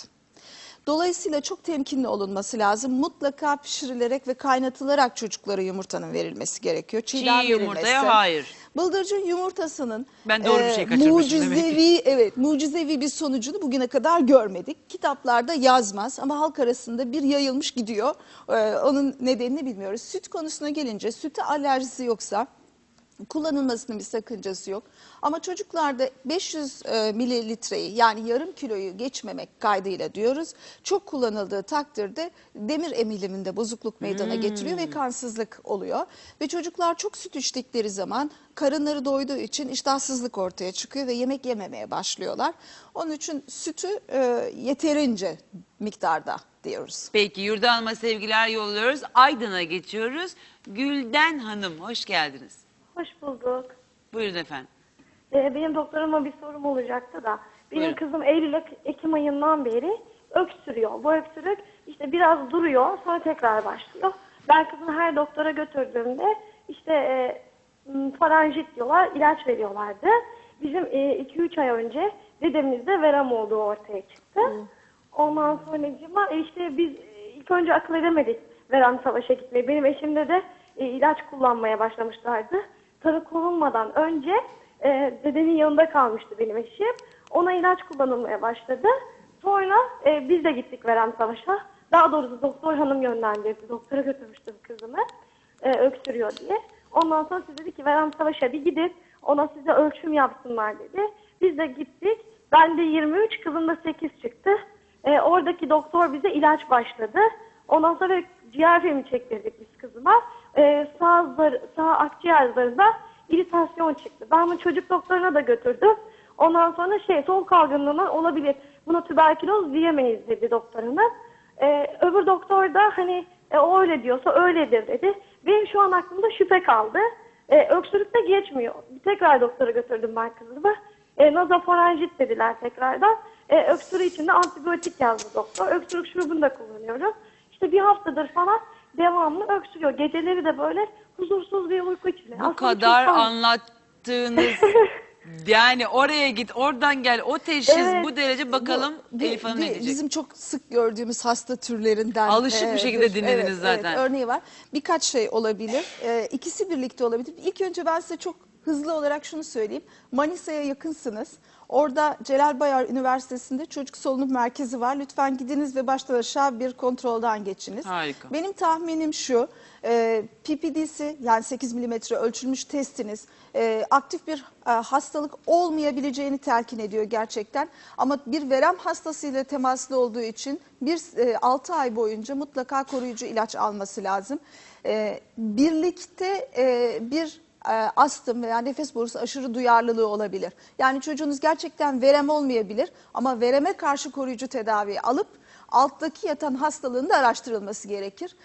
[SPEAKER 4] Dolayısıyla çok temkinli olunması lazım. Mutlaka pişirilerek ve kaynatılarak çocuklara yumurtanın verilmesi gerekiyor. Çiğden
[SPEAKER 3] yumurtaya
[SPEAKER 4] verilmesi.
[SPEAKER 3] hayır.
[SPEAKER 4] Bıldırcın yumurtasının
[SPEAKER 3] Ben doğru bir şey kaçırmışım demek ki.
[SPEAKER 4] mucizevi bir sonucunu bugüne kadar görmedik. Kitaplarda yazmaz ama halk arasında bir yayılmış gidiyor. Onun nedenini bilmiyoruz. Süt konusuna gelince, süte alerjisi yoksa kullanılmasının bir sakıncası yok. Ama çocuklarda 500 mililitreyi, yani yarım kiloyu geçmemek kaydıyla diyoruz. Çok kullanıldığı takdirde demir emiliminde bozukluk meydana getiriyor ve kansızlık oluyor. Ve çocuklar çok süt içtikleri zaman karınları doyduğu için iştahsızlık ortaya çıkıyor ve yemek yememeye başlıyorlar. Onun için sütü yeterince miktarda diyoruz.
[SPEAKER 3] Peki Yurda Hanım'a sevgiler yolluyoruz. Aydın'a geçiyoruz. Gülden Hanım hoş geldiniz.
[SPEAKER 6] Hoş bulduk.
[SPEAKER 3] Buyurun efendim.
[SPEAKER 6] Benim doktoruma bir sorum olacaktı da. Benim
[SPEAKER 3] Buyurun.
[SPEAKER 6] kızım Ekim ayından beri öksürüyor. Bu öksürük işte biraz duruyor, sonra tekrar başlıyor. Ben kızımı her doktora götürdüğümde işte faranjit diyorlar, ilaç veriyorlardı. Bizim 2-3 ay önce dedemizde verem olduğu ortaya çıktı. Ondan sonra işte biz ilk önce akıl edemedik verem savaşa gitmeyi. Benim eşimde de ilaç kullanmaya başlamışlardı. Tanı konulmadan önce dedenin yanında kalmıştı benim eşim. Ona ilaç kullanılmaya başladı. Sonra biz de gittik verem savaşa. Daha doğrusu doktor hanım yönlendirdi. Doktora götürmüştüm kızımı. Öksürüyor diye. Ondan sonra siz dedi ki verem savaşa bir gidin. Ona size ölçüm yapsınlar dedi. Biz de gittik. Ben de 23, kızım da 8 çıktı. Oradaki doktor bize ilaç başladı. Ondan sonra ciğer filmi çektirdik biz kızıma. Sağ akciğer zarında iritasyon çıktı. Ben bunu çocuk doktoruna da götürdüm. Ondan sonra soğuk algınlığından olabilir. Buna tüberküloz diyemeyiz dedi doktor hanım. Öbür doktor da hani o öyle diyorsa öyledir dedi. Benim şu an aklımda şüphe kaldı. Öksürük de geçmiyor. Tekrar doktora götürdüm ben kızımı. Nazofarenjit dediler tekrardan. Öksürüğü için de antibiyotik yazdı doktor. Öksürük şurubunu da kullanıyorum. İşte bir haftadır falan devamlı öksürüyor. Geceleri de böyle huzursuz bir uyku içinde.
[SPEAKER 3] Bu kadar anlattığınız yani oraya git oradan gel o teşhis
[SPEAKER 6] Evet.
[SPEAKER 3] bu derece bakalım Elif Hanım ne diyecek?
[SPEAKER 4] Bizim çok sık gördüğümüz hasta türlerinden.
[SPEAKER 3] Alışık bir şekilde dinlediniz zaten.
[SPEAKER 4] Örneği var. Birkaç şey olabilir. İkisi birlikte olabilir. İlk önce ben size çok hızlı olarak şunu söyleyeyim. Manisa'ya yakınsınız. Orada Celal Bayar Üniversitesi'nde çocuk solunum merkezi var. Lütfen gidiniz ve baştan aşağı bir kontrolden geçiniz.
[SPEAKER 3] Harika.
[SPEAKER 4] Benim tahminim şu, PPD'si yani 8 milimetre ölçülmüş testiniz aktif bir hastalık olmayabileceğini telkin ediyor gerçekten. Ama bir verem hastasıyla temaslı olduğu için 6 ay boyunca mutlaka koruyucu ilaç alması lazım. Birlikte bir astım veya nefes borusu aşırı duyarlılığı olabilir. Yani çocuğunuz gerçekten verem olmayabilir ama vereme karşı koruyucu tedavi alıp alttaki yatan hastalığın da araştırılması gerekir.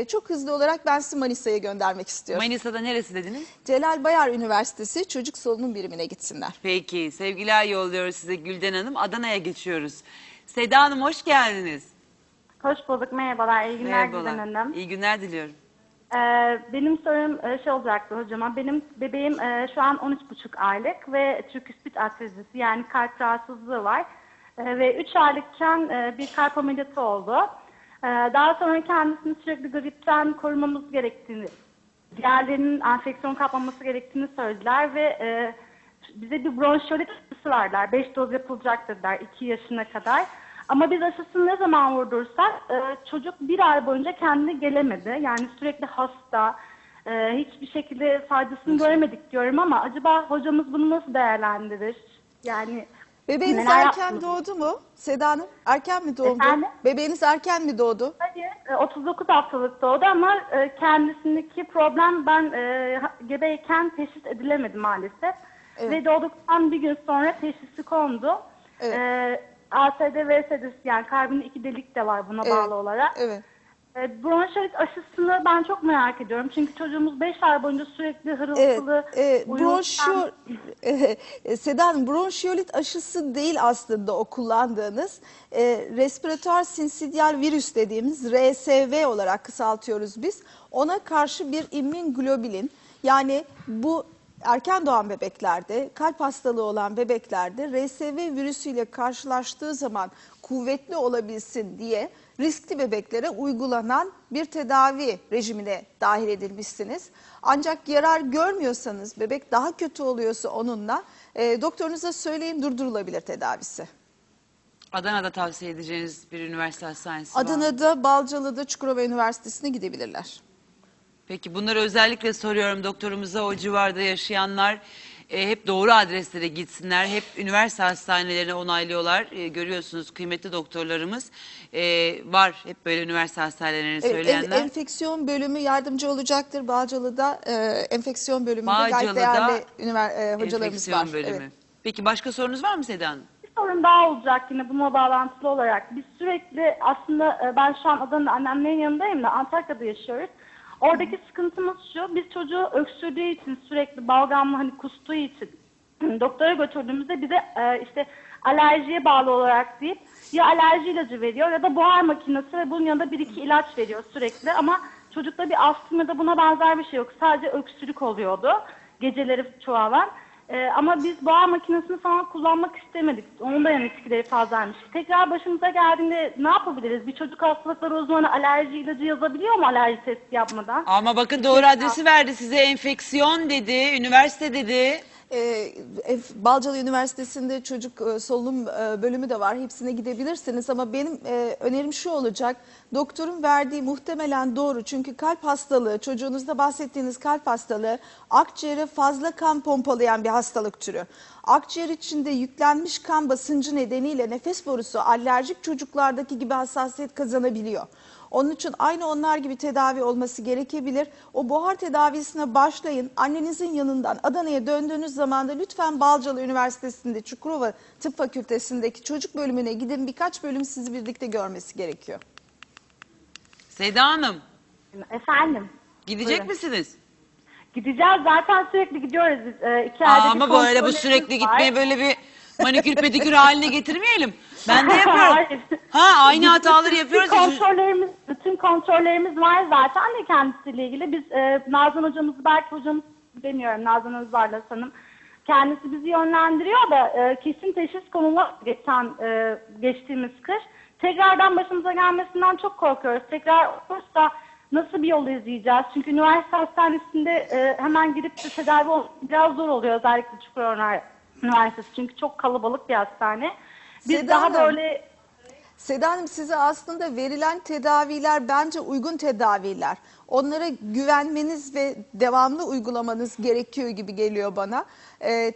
[SPEAKER 4] Çok hızlı olarak ben sizi Manisa'ya göndermek istiyorum.
[SPEAKER 3] Manisa'da neresi dediniz?
[SPEAKER 4] Celal Bayar Üniversitesi Çocuk Solunum Birimine gitsinler.
[SPEAKER 3] Peki sevgiler yolluyoruz size Gülden Hanım. Adana'ya geçiyoruz. Seda Hanım hoş geldiniz.
[SPEAKER 7] Hoş bulduk, merhabalar, iyi günler Gülden Hanım.
[SPEAKER 3] İyi günler diliyorum.
[SPEAKER 7] Benim sorum olacaktı hocama. Benim bebeğim şu an 13,5 aylık ve triküspit atrizisi yani kalp rahatsızlığı var. Ve 3 aylıkken bir kalp ameliyatı oldu. Daha sonra kendisini sürekli gripten korumamız gerektiğini, diğerlerinin enfeksiyon kapmaması gerektiğini söylediler ve bize bir bronşiolit aşısı verdiler. 5 doz yapılacak dediler 2 yaşına kadar. Ama biz aşısını ne zaman vurdursak çocuk 1 ay boyunca kendine gelemedi. Yani sürekli hasta, hiçbir şekilde faydasını göremedik diyorum ama acaba hocamız bunu nasıl değerlendirir? Yani
[SPEAKER 4] Bebeğiniz
[SPEAKER 7] neler
[SPEAKER 4] erken
[SPEAKER 7] yapmalı?
[SPEAKER 4] doğdu mu? Seda Hanım erken mi doğdu?
[SPEAKER 7] Efendim?
[SPEAKER 4] Bebeğiniz erken mi doğdu?
[SPEAKER 7] Hayır, 39 haftalık doğdu ama kendisindeki problem ben gebeyken teşhis edilemedi maalesef.
[SPEAKER 4] Evet.
[SPEAKER 7] Ve doğduktan bir gün sonra teşhisi kondu.
[SPEAKER 4] Evet.
[SPEAKER 7] ASD ve SD'si yani kalbinde 2 delik de var buna bağlı olarak.
[SPEAKER 4] Evet.
[SPEAKER 7] Bronşiolit aşısını ben çok merak ediyorum. Çünkü çocuğumuz 5 ay boyunca sürekli hırıltılı uyurken...
[SPEAKER 4] Seda Hanım, bronşiyolit aşısı değil aslında o kullandığınız. Respiratuar sinsidyal virüs dediğimiz RSV olarak kısaltıyoruz biz. Ona karşı bir immünoglobulin, yani bu erken doğan bebeklerde, kalp hastalığı olan bebeklerde RSV virüsüyle karşılaştığı zaman kuvvetli olabilsin diye riskli bebeklere uygulanan bir tedavi rejimine dahil edilmişsiniz. Ancak yarar görmüyorsanız, bebek daha kötü oluyorsa onunla doktorunuza söyleyin, durdurulabilir tedavisi.
[SPEAKER 3] Adana'da tavsiye edeceğiniz bir üniversite hastanesi var mı?
[SPEAKER 4] Adana'da, Balcalı'da, Çukurova Üniversitesi'ne gidebilirler.
[SPEAKER 3] Peki bunları özellikle soruyorum doktorumuza, o civarda yaşayanlar hep doğru adreslere gitsinler. Hep üniversite hastanelerine onaylıyorlar. Görüyorsunuz kıymetli doktorlarımız var hep böyle üniversite hastanelerine söyleyenler.
[SPEAKER 4] Enfeksiyon bölümü yardımcı olacaktır. Balcalı'da enfeksiyon bölümünde gayet
[SPEAKER 3] Bağcılı'da
[SPEAKER 4] değerli hocalarımız
[SPEAKER 3] enfeksiyon
[SPEAKER 4] var.
[SPEAKER 3] bölümü.
[SPEAKER 4] Evet.
[SPEAKER 3] Peki başka sorunuz var mı Seda Hanım?
[SPEAKER 7] Bir sorun daha olacak yine bununla bağlantılı olarak. Biz sürekli aslında ben şu an Adana'da annemlerin yanındayım da Antakya'da yaşıyoruz. Oradaki sıkıntımız şu, biz çocuğu öksürdüğü için sürekli balgamlı hani kustuğu için doktora götürdüğümüzde bize işte alerjiye bağlı olarak deyip ya alerji ilacı veriyor ya da buhar makinesi ve bunun yanında 1-2 ilaç veriyor sürekli. Ama çocukta bir astım ya da buna benzer bir şey yok. Sadece öksürük oluyordu geceleri çoğalan. Ama biz buhar makinesini falan kullanmak istemedik. Onun da yan etkileri fazlaymış. Tekrar başımıza geldiğinde ne yapabiliriz? Bir çocuk hastalıkları uzmanı alerji ilacı yazabiliyor mu alerji testi yapmadan?
[SPEAKER 3] Ama bakın doğru adresi verdi size, enfeksiyon dedi, üniversite dedi.
[SPEAKER 4] Balcalı Üniversitesi'nde çocuk solunum bölümü de var. Hepsine gidebilirsiniz ama benim önerim şu olacak. Doktorun verdiği muhtemelen doğru. Çünkü kalp hastalığı, çocuğunuzda bahsettiğiniz kalp hastalığı akciğere fazla kan pompalayan bir hastalık türü. Akciğer içinde yüklenmiş kan basıncı nedeniyle nefes borusu alerjik çocuklardaki gibi hassasiyet kazanabiliyor. Onun için aynı onlar gibi tedavi olması gerekebilir. O buhar tedavisine başlayın. Annenizin yanından Adana'ya döndüğünüz zaman da lütfen Balcalı Üniversitesi'nde Çukurova Tıp Fakültesi'ndeki çocuk bölümüne gidin. Birkaç bölüm sizi birlikte görmesi gerekiyor.
[SPEAKER 3] Seda Hanım,
[SPEAKER 7] Efendim?
[SPEAKER 3] gidecek
[SPEAKER 7] Buyurun.
[SPEAKER 3] misiniz?
[SPEAKER 7] Gideceğiz. Zaten sürekli gidiyoruz biz. 2 ayda bir
[SPEAKER 3] Ama böyle bu
[SPEAKER 7] kontrollerimiz
[SPEAKER 3] sürekli
[SPEAKER 7] var.
[SPEAKER 3] gitmeye böyle bir manikür pedikür haline getirmeyelim. Ben de yapıyorum.
[SPEAKER 7] Hayır.
[SPEAKER 3] Ha, aynı hataları yapıyoruz.
[SPEAKER 7] Bütün kontrollerimiz var zaten de kendisiyle ilgili. Biz Nazan hocamız, belki hocamız demiyorum, Nazan Özbarlas Hanım. Kendisi bizi yönlendiriyor da kesin teşhis konulu geçtiğimiz kış. Tekrardan başımıza gelmesinden çok korkuyoruz. Tekrar olursa nasıl bir yol izleyeceğiz? Çünkü üniversite hastanesinde hemen girip de tedavi biraz zor oluyor, özellikle Çukurova Üniversitesi. Çünkü çok kalabalık bir hastane. Biz
[SPEAKER 4] Seda
[SPEAKER 7] daha
[SPEAKER 4] Hanım,
[SPEAKER 7] böyle...
[SPEAKER 4] Seda Hanım, size aslında verilen tedaviler bence uygun tedaviler. Onlara güvenmeniz ve devamlı uygulamanız gerekiyor gibi geliyor bana.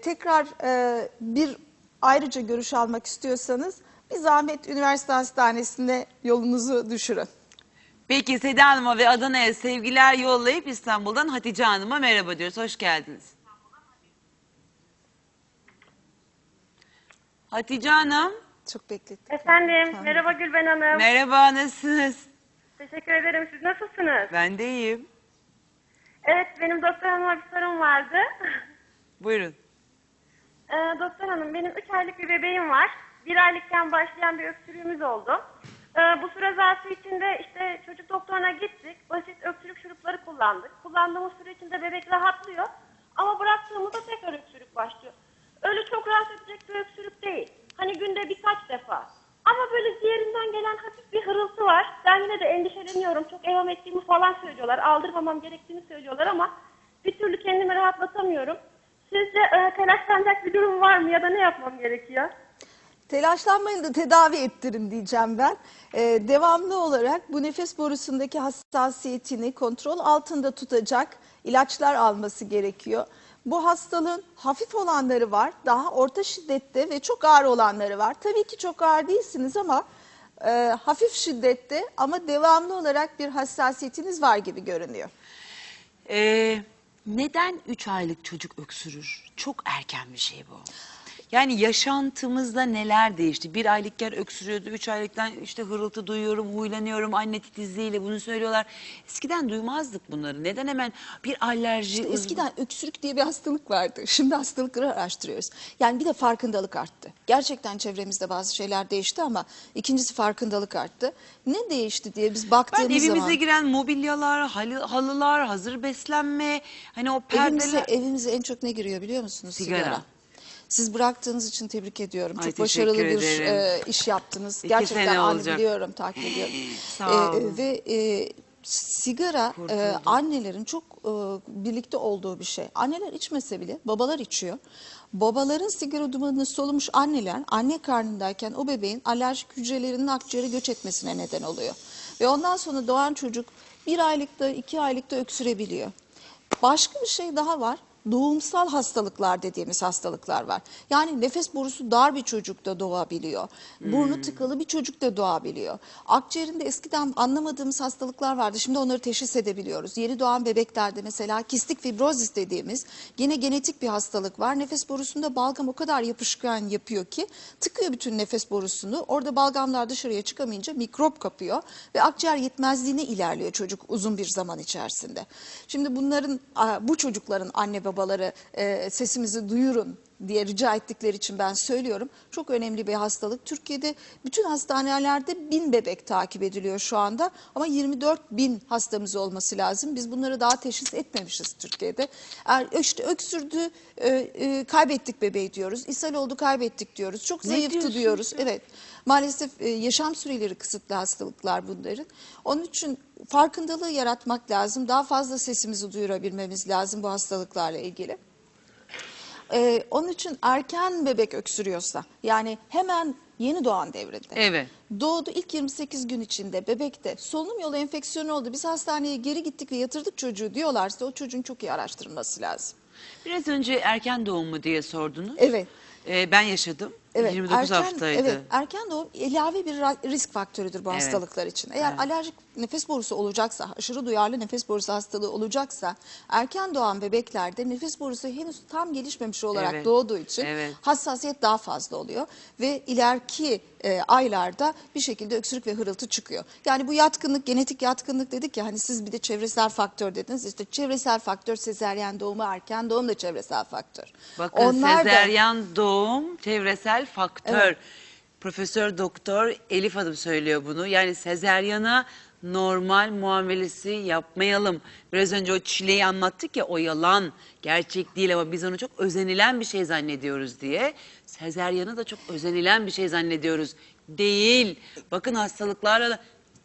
[SPEAKER 4] Tekrar bir ayrıca görüş almak istiyorsanız bir zahmet üniversite hastanesine yolunuzu düşürün.
[SPEAKER 3] Peki Seda Hanım'a ve Adana'ya sevgiler yollayıp İstanbul'dan Hatice Hanım'a merhaba diyoruz. Hoş geldiniz. Hatice Hanım.
[SPEAKER 4] Çok beklettim.
[SPEAKER 6] Efendim, merhaba Gülben Hanım.
[SPEAKER 3] Merhaba, nasılsınız?
[SPEAKER 6] Teşekkür ederim. Siz nasılsınız?
[SPEAKER 3] Ben de iyiyim.
[SPEAKER 6] Evet, benim doktor hanıma bir sorum vardı.
[SPEAKER 3] Buyurun.
[SPEAKER 6] Doktor hanım, benim 3 aylık bir bebeğim var. 1 aylıkken başlayan bir öksürüğümüz oldu. Bu süre zarfı içinde işte çocuk doktoruna gittik. Basit öksürük şurupları kullandık. Kullandığımız süre içinde bebek rahatlıyor. Ama bıraktığımızda tekrar öksürük başlıyor. Öyle çok rahatsız edecek bir öksürük değil. Hani günde birkaç defa. Ama böyle diğerinden gelen hafif bir hırıltı var. Ben yine de endişeleniyorum. Çok evham ettiğimi falan söylüyorlar. Aldırmamam gerektiğini söylüyorlar ama bir türlü kendimi rahatlatamıyorum. Sizce telaşlanacak bir durum var mı ya da ne yapmam gerekiyor?
[SPEAKER 4] Telaşlanmayın da tedavi ettirin diyeceğim ben. Devamlı olarak bu nefes borusundaki hassasiyetini kontrol altında tutacak ilaçlar alması gerekiyor. Bu hastalığın hafif olanları var, daha orta şiddette ve çok ağır olanları var. Tabii ki çok ağır değilsiniz ama hafif şiddette, ama devamlı olarak bir hassasiyetiniz var gibi görünüyor.
[SPEAKER 3] Neden 3 aylık çocuk öksürür? Çok erken bir şey bu. Yani yaşantımızda neler değişti? 1 aylıkken öksürüyordu, 3 aylıktan işte hırıltı duyuyorum, huylanıyorum, anne titizliğiyle bunu söylüyorlar. Eskiden duymazdık bunları. Neden hemen bir alerji?
[SPEAKER 4] Eskiden öksürük diye bir hastalık vardı. Şimdi hastalıkları araştırıyoruz. Yani bir de farkındalık arttı. Gerçekten çevremizde bazı şeyler değişti ama ikincisi farkındalık arttı. Ne değişti diye biz
[SPEAKER 3] Ben
[SPEAKER 4] baktığımız
[SPEAKER 3] evimize
[SPEAKER 4] zaman...
[SPEAKER 3] giren mobilyalar, halılar, hazır beslenme, hani o perdeler...
[SPEAKER 4] Evimize en çok ne giriyor biliyor musunuz?
[SPEAKER 3] Sigara.
[SPEAKER 4] Siz bıraktığınız için tebrik ediyorum.
[SPEAKER 3] Ay,
[SPEAKER 4] Çok başarılı
[SPEAKER 3] teşekkür
[SPEAKER 4] bir
[SPEAKER 3] ederim.
[SPEAKER 4] iş yaptınız.
[SPEAKER 3] 2
[SPEAKER 4] Gerçekten
[SPEAKER 3] sene
[SPEAKER 4] anı
[SPEAKER 3] olacak.
[SPEAKER 4] biliyorum, takip ediyorum.
[SPEAKER 3] Sağ olun.
[SPEAKER 4] Sigara
[SPEAKER 3] Kurtuldum.
[SPEAKER 4] annelerin çok birlikte olduğu bir şey. Anneler içmese bile babalar içiyor. Babaların sigara dumanını solumuş anneler anne karnındayken o bebeğin alerjik hücrelerinin akciğere göç etmesine neden oluyor. Ve ondan sonra doğan çocuk 1 aylıkta 2 aylıkta öksürebiliyor. Başka bir şey daha var. Doğumsal hastalıklar dediğimiz hastalıklar var. Yani nefes borusu dar bir çocukta doğabiliyor. Burnu tıkalı bir çocukta doğabiliyor. Akciğerinde eskiden anlamadığımız hastalıklar vardı. Şimdi onları teşhis edebiliyoruz. Yeni doğan bebeklerde mesela kistik fibrozis dediğimiz yine genetik bir hastalık var. Nefes borusunda balgam o kadar yapışkan yapıyor ki tıkıyor bütün nefes borusunu. Orada balgamlar dışarıya çıkamayınca mikrop kapıyor ve akciğer yetmezliğine ilerliyor çocuk uzun bir zaman içerisinde. Şimdi bu çocukların anne babaları sesimizi duyurun diye rica ettikleri için ben söylüyorum. Çok önemli bir hastalık. Türkiye'de bütün hastanelerde 1000 bebek takip ediliyor şu anda. Ama 24.000 hastamız olması lazım. Biz bunları daha teşhis etmemişiz Türkiye'de. İşte öksürdü, kaybettik bebeği diyoruz. İshal oldu, kaybettik diyoruz. Çok zayıftı diyoruz. Evet. Maalesef yaşam süreleri kısıtlı hastalıklar bunların. Onun için farkındalığı yaratmak lazım. Daha fazla sesimizi duyurabilmemiz lazım bu hastalıklarla ilgili. Onun için erken bebek öksürüyorsa, yani hemen yeni doğan devrinde.
[SPEAKER 3] Evet.
[SPEAKER 4] Doğdu ilk 28 gün içinde bebekte solunum yolu enfeksiyonu oldu. Biz hastaneye geri gittik ve yatırdık çocuğu diyorlarsa o çocuğun çok iyi araştırılması lazım.
[SPEAKER 3] Biraz önce erken doğum mu diye sordunuz.
[SPEAKER 4] Evet.
[SPEAKER 3] Ben yaşadım.
[SPEAKER 4] Evet,
[SPEAKER 3] 29 haftaydı.
[SPEAKER 4] Evet, erken doğum ilave bir risk faktörüdür bu
[SPEAKER 3] Evet.
[SPEAKER 4] hastalıklar için. Eğer
[SPEAKER 3] Evet.
[SPEAKER 4] alerjik nefes borusu olacaksa, aşırı duyarlı nefes borusu hastalığı olacaksa, erken doğan bebeklerde nefes borusu henüz tam gelişmemiş olarak
[SPEAKER 3] Evet.
[SPEAKER 4] doğduğu için
[SPEAKER 3] Evet.
[SPEAKER 4] hassasiyet daha fazla oluyor. Ve ileriki aylarda bir şekilde öksürük ve hırıltı çıkıyor. Yani bu yatkınlık, genetik yatkınlık dedik ya, hani siz bir de çevresel faktör dediniz. İşte çevresel faktör, sezaryen doğumu, erken doğum da çevresel faktör.
[SPEAKER 3] Bakın
[SPEAKER 4] Onlar da-
[SPEAKER 3] sezeryan doğum çevresel faktör.
[SPEAKER 4] Evet.
[SPEAKER 3] Profesör Doktor Elif Hanım söylüyor bunu. Yani sezeryana normal muamelesi yapmayalım. Biraz önce o çileyi anlattık ya, o yalan, gerçek değil ama biz onu çok özenilen bir şey zannediyoruz diye. Sezeryanı da çok özenilen bir şey zannediyoruz. Değil. Bakın hastalıklarla da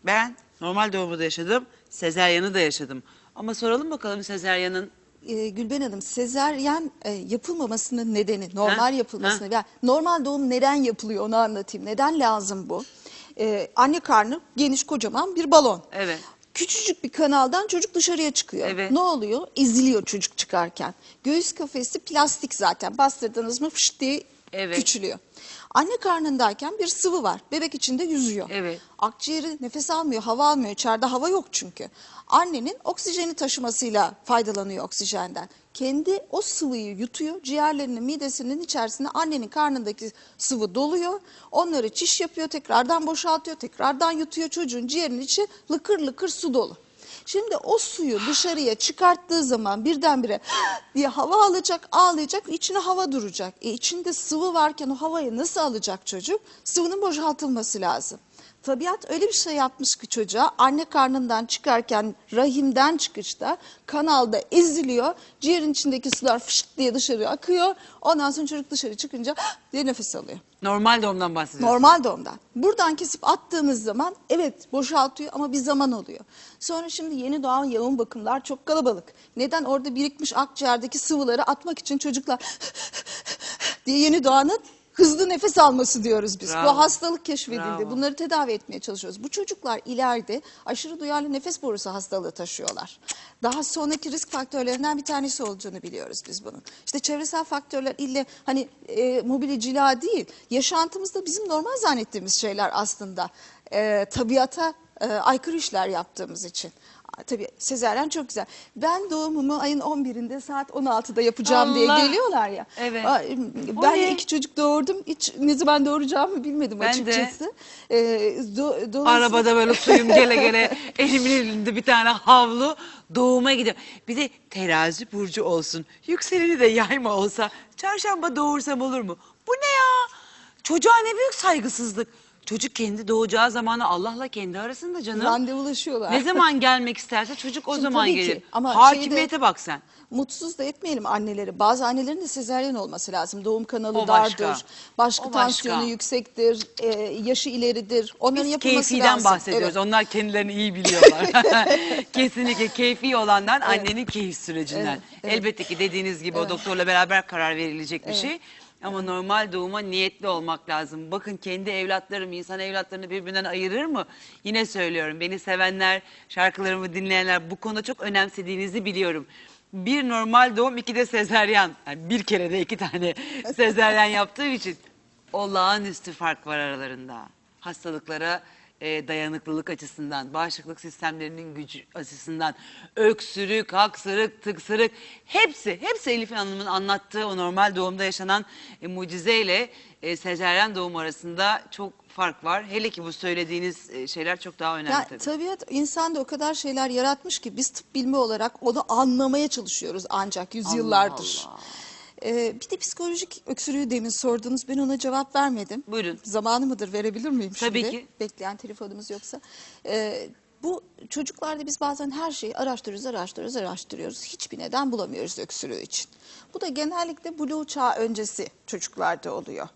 [SPEAKER 3] ben normal doğumu da yaşadım, sezeryanı da yaşadım. Ama soralım bakalım sezeryanın.
[SPEAKER 4] Gülben Hanım, sezaryen yapılmamasının nedeni, normal
[SPEAKER 3] Ha?
[SPEAKER 4] yapılmasının, yani normal doğum neden yapılıyor onu anlatayım. Neden lazım bu? Anne karnı geniş, kocaman bir balon.
[SPEAKER 3] Evet.
[SPEAKER 4] Küçücük bir kanaldan çocuk dışarıya çıkıyor.
[SPEAKER 3] Evet.
[SPEAKER 4] Ne oluyor? Eziliyor çocuk çıkarken. Göğüs kafesi plastik zaten. Bastırdınız mı fışt diye
[SPEAKER 3] Evet.
[SPEAKER 4] küçülüyor. Anne karnındayken bir sıvı var. Bebek içinde yüzüyor.
[SPEAKER 3] Evet.
[SPEAKER 4] Akciğeri nefes almıyor, hava almıyor. İçeride hava yok çünkü. Annenin oksijeni taşımasıyla faydalanıyor oksijenden. Kendi o sıvıyı yutuyor. Ciğerlerinin, midesinin içerisine annenin karnındaki sıvı doluyor. Onları çiş yapıyor, tekrardan boşaltıyor, tekrardan yutuyor. Çocuğun ciğerinin içi lıkır lıkır su dolu. Şimdi o suyu dışarıya çıkarttığı zaman birdenbire diye hava alacak, ağlayacak, içine hava duracak. İçinde sıvı varken o havayı nasıl alacak çocuk? Sıvının boşaltılması lazım. Tabiat öyle bir şey yapmış ki çocuğa, anne karnından çıkarken rahimden çıkışta kanalda eziliyor. Ciğerin içindeki sular fışt diye dışarı akıyor. Ondan sonra çocuk dışarı çıkınca diye nefes alıyor.
[SPEAKER 3] Normal doğumdan bahsediyorsun.
[SPEAKER 4] Normal doğumdan. Buradan kesip attığımız zaman evet boşaltıyor ama bir zaman oluyor. Sonra şimdi yeni doğan yoğun bakımlar çok kalabalık. Neden? Orada birikmiş akciğerdeki sıvıları atmak için çocuklar diye yeni doğanın hızlı nefes alması diyoruz biz.
[SPEAKER 3] Bravo.
[SPEAKER 4] Bu hastalık keşfedildi.
[SPEAKER 3] Bravo.
[SPEAKER 4] Bunları tedavi etmeye çalışıyoruz. Bu çocuklar ileride aşırı duyarlı nefes borusu hastalığı taşıyorlar. Daha sonraki risk faktörlerinden bir tanesi olduğunu biliyoruz biz bunun. İşte çevresel faktörler ille hani mobili cila değil. Yaşantımızda bizim normal zannettiğimiz şeyler aslında tabiata aykırı işler yaptığımız için. Tabii sezaryen çok güzel. Ben doğumumu ayın 11'inde saat 16'da yapacağım diye
[SPEAKER 3] Allah.
[SPEAKER 4] geliyorlar ya.
[SPEAKER 3] Evet.
[SPEAKER 4] Ben
[SPEAKER 3] O
[SPEAKER 4] de
[SPEAKER 3] ne?
[SPEAKER 4] 2 çocuk doğurdum. Hiç ne zaman doğuracağımı bilmedim
[SPEAKER 3] Ben de.
[SPEAKER 4] açıkçası. Dolayısıyla-
[SPEAKER 3] Arabada böyle suyum gele gele elimin elinde bir tane havlu doğuma gidiyor. Bir de terazi burcu olsun. Yükseleni de yayma olsa çarşamba doğursam olur mu? Bu ne ya? Çocuğa ne büyük saygısızlık. Çocuk kendi doğacağı zamanı Allah'la kendi arasında canım.
[SPEAKER 4] randevulaşıyorlar.
[SPEAKER 3] Ne zaman gelmek isterse çocuk o
[SPEAKER 4] Şimdi
[SPEAKER 3] zaman
[SPEAKER 4] tabii ki,
[SPEAKER 3] gelir.
[SPEAKER 4] ama
[SPEAKER 3] Hakimiyete
[SPEAKER 4] şeyde-
[SPEAKER 3] bak sen.
[SPEAKER 4] Mutsuz da etmeyelim anneleri. Bazı annelerin de sezaryen olması lazım. Doğum kanalı
[SPEAKER 3] O başka.
[SPEAKER 4] dardır. Başka
[SPEAKER 3] O
[SPEAKER 4] tansiyonu
[SPEAKER 3] başka.
[SPEAKER 4] yüksektir. Yaşı ileridir. Onların
[SPEAKER 3] Biz
[SPEAKER 4] yapılması
[SPEAKER 3] keyfiden
[SPEAKER 4] lazım.
[SPEAKER 3] bahsediyoruz.
[SPEAKER 4] Evet.
[SPEAKER 3] Onlar kendilerini iyi biliyorlar. Kesinlikle keyfi olandan annenin keyif sürecinden.
[SPEAKER 4] Evet, evet.
[SPEAKER 3] Elbette ki dediğiniz gibi o doktorla beraber karar verilecek bir şey. Ama normal doğuma niyetli olmak lazım. Bakın kendi evlatlarım, insan evlatlarını birbirinden ayırır mı? Yine söylüyorum, beni sevenler, şarkılarımı dinleyenler bu konuda çok önemsediğinizi biliyorum. Bir normal doğum, 2 de sezaryen. Yani bir kere de 2 tane sezaryen yaptığım için olağanüstü fark var aralarında. Hastalıklara dayanıklılık açısından, bağışıklık sistemlerinin gücü açısından, öksürük, haksırık, tıksırık hepsi Elif Hanım'ın anlattığı o normal doğumda yaşanan mucizeyle sezaryen doğum arasında çok fark var. Hele ki bu söylediğiniz şeyler çok daha önemli
[SPEAKER 4] Ya,
[SPEAKER 3] tabii.
[SPEAKER 4] tabiat insanda o kadar şeyler yaratmış ki biz tıp bilimi olarak onu anlamaya çalışıyoruz ancak yüzyıllardır.
[SPEAKER 3] Allah.
[SPEAKER 4] Bir de psikolojik öksürüğü demin sordunuz. Ben ona cevap vermedim.
[SPEAKER 3] Buyurun.
[SPEAKER 4] Zamanı mıdır verebilir miyim şimdi?
[SPEAKER 3] Tabii ki.
[SPEAKER 4] Bekleyen telefonumuz yoksa. Bu çocuklarda biz bazen her şeyi araştırıyoruz. Hiçbir neden bulamıyoruz öksürüğü için. Bu da genellikle buluğ çağı öncesi çocuklarda oluyor.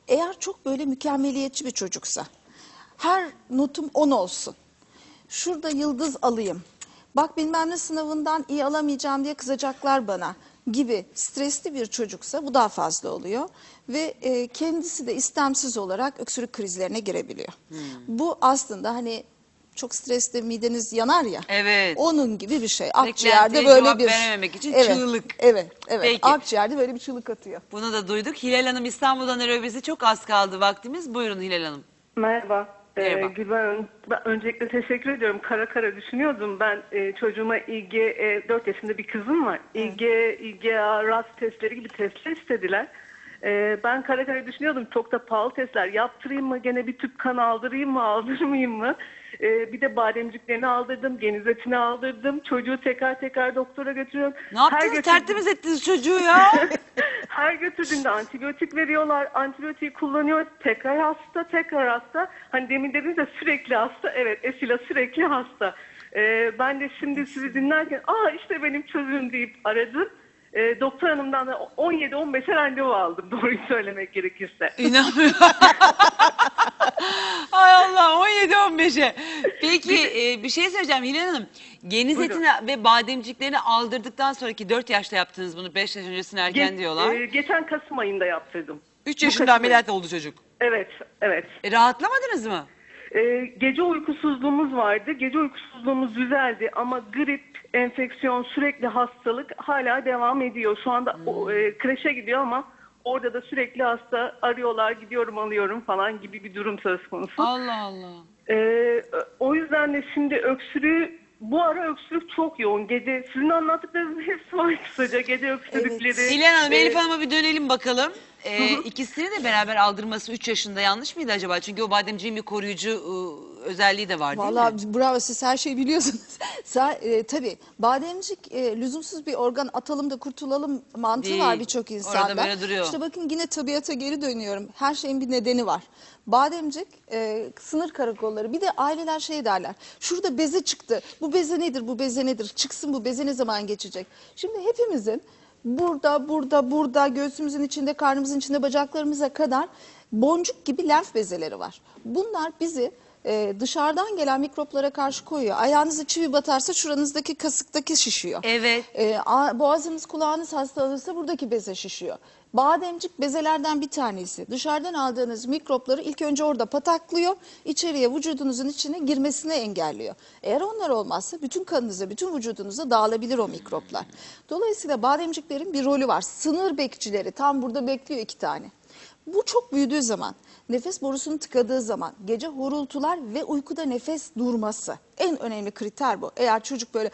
[SPEAKER 4] Eğer çok böyle mükemmeliyetçi bir çocuksa, her notum 10 olsun. Şurada yıldız alayım. Bak bilmem ne sınavından iyi alamayacağım diye kızacaklar bana gibi stresli bir çocuksa bu daha fazla oluyor. Ve kendisi de istemsiz olarak öksürük krizlerine girebiliyor. Bu aslında hani çok stresli mideniz yanar ya.
[SPEAKER 3] Evet.
[SPEAKER 4] Onun gibi bir şey.
[SPEAKER 3] Beklentiye
[SPEAKER 4] Akciğerde böyle
[SPEAKER 3] cevap
[SPEAKER 4] bir
[SPEAKER 3] verememek için
[SPEAKER 4] evet,
[SPEAKER 3] çığlık.
[SPEAKER 4] Evet.
[SPEAKER 3] Peki.
[SPEAKER 4] Akciğerde böyle bir çığlık atıyor.
[SPEAKER 3] Bunu da duyduk. Hilal Hanım İstanbul'dan arıyor bizi. Çok az kaldı vaktimiz. Buyurun Hilal Hanım.
[SPEAKER 8] Merhaba.
[SPEAKER 3] Merhaba.
[SPEAKER 8] Gülben, ben öncelikle teşekkür ediyorum. Kara düşünüyordum. Ben çocuğuma IgE 4 yaşında bir kızım var. IgA, RAS testleri gibi testler istediler. Ben kara düşünüyordum. Çok da pahalı testler. Yaptırayım mı? Gene bir tüp kan aldırayım mı? Aldırmayayım mı? Bir de bademciklerini aldırdım. Geniz etini aldırdım. Çocuğu tekrar doktora götürüyorum.
[SPEAKER 3] Ne yaptınız? Tertemiz ettiniz çocuğu ya.
[SPEAKER 8] Her götürdüğümde antibiyotik veriyorlar. Antibiyotiği kullanıyor. Tekrar hasta. Hani demin dediniz de sürekli hasta. Evet, Esila sürekli hasta. Ben de şimdi sizi dinlerken işte benim çözümüm deyip aradım. Doktor hanımdan da 17-15'e randevu aldım. Doğruyu söylemek gerekirse.
[SPEAKER 3] İnanmıyorum. Hay Allah 17-15'e. Peki bir şey söyleyeceğim Hilal Hanım. Geniz
[SPEAKER 8] Buyurun.
[SPEAKER 3] etini ve bademciklerini aldırdıktan sonraki 4 yaşta yaptınız bunu. 5 yaş öncesine erken diyorlar.
[SPEAKER 8] Geçen Kasım ayında yaptırdım.
[SPEAKER 3] 3
[SPEAKER 8] bu
[SPEAKER 3] yaşında
[SPEAKER 8] Kasım
[SPEAKER 3] ameliyat oldu çocuk.
[SPEAKER 8] Evet.
[SPEAKER 3] Rahatlamadınız mı?
[SPEAKER 8] Gece uykusuzluğumuz vardı. Gece uykusuzluğumuz düzeldi ama grip, enfeksiyon, sürekli hastalık hala devam ediyor. Şu anda kreşe gidiyor ama orada da sürekli hasta arıyorlar, gidiyorum alıyorum falan gibi bir durum söz konusu.
[SPEAKER 3] Allah Allah.
[SPEAKER 8] O yüzden de şimdi bu ara öksürük çok yoğun. Gece sizin anlattıklarınız hepsi var kısaca. Gece öksürükleri.
[SPEAKER 3] Hilal Hanım, Elif Hanım'a bir dönelim bakalım. İkisini de beraber aldırması 3 yaşında yanlış mıydı acaba? Çünkü o bademciğin bir koruyucu özelliği de var değil mi?
[SPEAKER 4] Vallahi bravo siz her şeyi biliyorsunuz. Tabii bademcik lüzumsuz bir organ atalım da kurtulalım mantığı
[SPEAKER 3] Değil.
[SPEAKER 4] var birçok insanda.
[SPEAKER 3] Orada böyle duruyor.
[SPEAKER 4] İşte bakın yine tabiata geri dönüyorum. Her şeyin bir nedeni var. Bademcik sınır karakolları bir de aileler şey derler. Şurada beze çıktı. Bu beze nedir? Bu beze nedir? Çıksın bu beze ne zaman geçecek? Şimdi hepimizin burada göğsümüzün içinde, karnımızın içinde, bacaklarımıza kadar boncuk gibi lenf bezeleri var. Bunlar bizi dışarıdan gelen mikroplara karşı koyuyor. Ayağınıza çivi batarsa şuranızdaki kasıktaki şişiyor.
[SPEAKER 3] Evet.
[SPEAKER 4] Boğazınız, kulağınız hastalanırsa buradaki beze şişiyor. Bademcik bezelerden bir tanesi. Dışarıdan aldığınız mikropları ilk önce orada pataklıyor, içeriye vücudunuzun içine girmesini engelliyor. Eğer onlar olmazsa bütün kanınıza, bütün vücudunuza dağılabilir o mikroplar. Dolayısıyla bademciklerin bir rolü var. Sınır bekçileri tam burada bekliyor 2 tane. Bu çok büyüdüğü zaman, nefes borusunu tıkadığı zaman, gece horultular ve uykuda nefes durması. En önemli kriter bu. Eğer çocuk böyle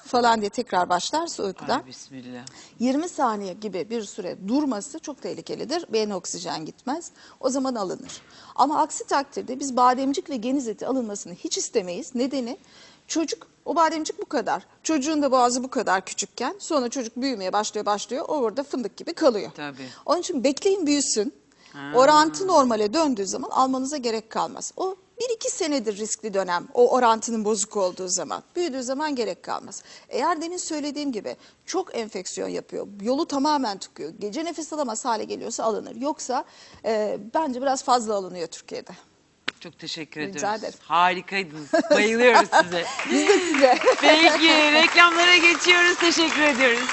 [SPEAKER 4] falan diye tekrar başlarsa uykuda,
[SPEAKER 3] Ay bismillah.
[SPEAKER 4] 20 saniye gibi bir süre durması çok tehlikelidir. Beyne oksijen gitmez. O zaman alınır. Ama aksi takdirde biz bademcik ve geniz eti alınmasını hiç istemeyiz. Nedeni çocuk, o bademcik bu kadar. Çocuğun da boğazı bu kadar küçükken sonra çocuk büyümeye başlıyor. O orada fındık gibi kalıyor.
[SPEAKER 3] Tabii.
[SPEAKER 4] Onun için bekleyin büyüsün. Orantı normale döndüğü zaman almanıza gerek kalmaz. O 1-2 senedir riskli dönem, o orantının bozuk olduğu zaman. Büyüdüğü zaman gerek kalmaz. Eğer demin söylediğim gibi çok enfeksiyon yapıyor, yolu tamamen tıkıyor, gece nefes alamaz hale geliyorsa alınır. Yoksa bence biraz fazla alınıyor Türkiye'de.
[SPEAKER 3] Çok teşekkür
[SPEAKER 4] Rica
[SPEAKER 3] ediyoruz.
[SPEAKER 4] ederim.
[SPEAKER 3] Harikaydınız. Bayılıyoruz size.
[SPEAKER 4] Biz de size.
[SPEAKER 3] Peki reklamlara geçiyoruz. Teşekkür ediyoruz.